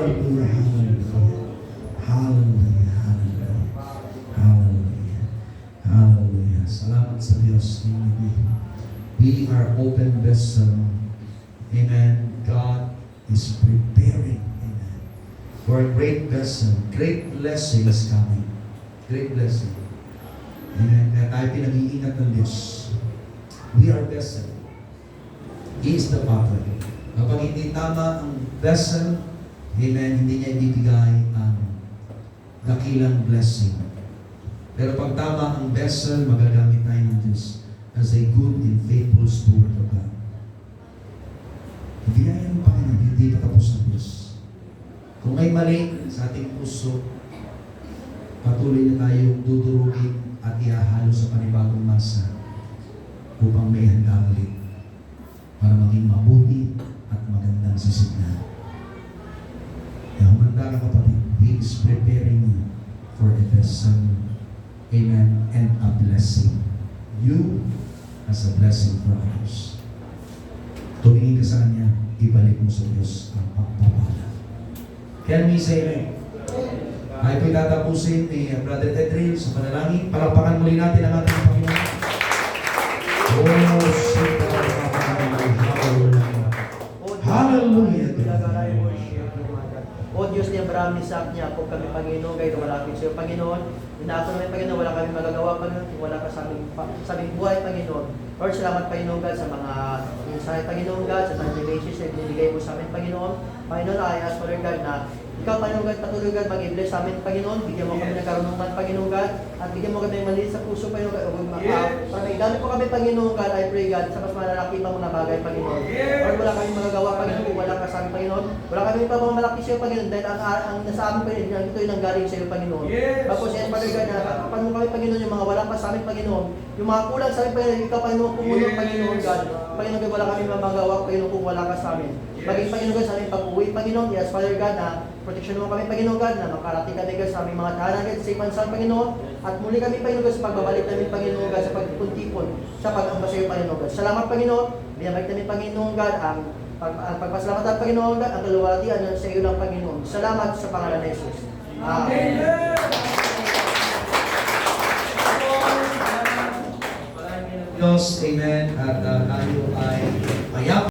Hallelujah, hallelujah. Hallelujah, hallelujah. Hallelujah. Hallelujah. Salamat sa Diyos. We are open vessel. Amen. God is preparing. Amen. For a great vessel. Great blessing is coming. Great blessing. Amen. Kaya tayo pinag-iingat ng Diyos. We are vessel. He is the potter. Kapag hindi tama ang vessel, amen, hindi niya ibibigay ang dakilang blessing. Pero pag tama ang vessel, magagamit tayo ng Diyos as a good and faithful steward of God. Biyaya ng Panginoon, hindi pa tapos ng Diyos. Kung may mali sa ating puso, patuloy na tayong dudurugin at ihahalo sa panibagong masa upang may handa ulit para maging mabuti at magandang sisignan. Kaya humanda ka kapatid, He is preparing you for a vessel, amen, and a blessing. You as a blessing for others. Tumingin ka sa Kanya, ibalik mo sa Diyos ang pagpapala. Can we say amen? Ay po'y tatapusin ni Brother Edrin sa panalangin. Palakpakan muli natin ang ating Panginoon. Oh, shit. Hallelujah. O Diyos niya, marami sa niya po kami, Panginoon, kayo malapit sa iyo, Panginoon. Inaako namin, Panginoon, wala kami magagawa, Panginoon, kung wala ka sa aming buhay, Panginoon. Lord, salamat, Panginoon God, sa mga mensahe, Panginoon God, sa mga messages na binigay mo sa amin, Panginoon. Panginoon, I ask, Lord God, na ikaw, Panginoon God, patuloy God, mag-i-bless sa amin, Panginoon. Bigyan mo kami ng karunungan, Panginoon God, at bigyan mo kami ng maliit sa puso, Panginoon God. Para may gamit po kami, Panginoon God, I pray God, sa mas malalaki pa mo na bagay, Panginoon. Lord, wala kami magagawa, Panginoon, kung wala ka sa amin, Panginoon. Wala kami pa mga malaki sa iyo, Panginoon, dahil ang nasa amin, Panginoon, ito yung nanggaling sa iyo, Panginoon. Tapos, yan, Father God, nakakapan mo kami, Panginoon, yung mga wala pa sa amin, Panginoon. Yung mga kulang sa amin, Panginoon, ikaw, Panginoon, pumunong, Panginoon God. Panginoon God, wala kami magagawa, Panginoon, kung wala ka sa amin. Maging, Panginoon God, sa aming pag-uwi, Panginoon, yes, Father God, na protection mo kami, Panginoon God, na makarating kami, God, sa aming mga tahanan, God, safe and sound, Panginoon. At muli kami, Panginoon God, sa pagbabalik namin, Panginoon God, sa pagtipon-tipon, sa pag-amba sa iyo, Panginoon God. Salamat, Panginoon. Binabalik namin, Panginoon God, ang pagpasalamatan, Panginoon God, ang kaluwalhatian sa iyo ng Panginoon. Salamat sa pangalan ni Jesus. Amen. Diyos, amen, at tayo ay mayaman.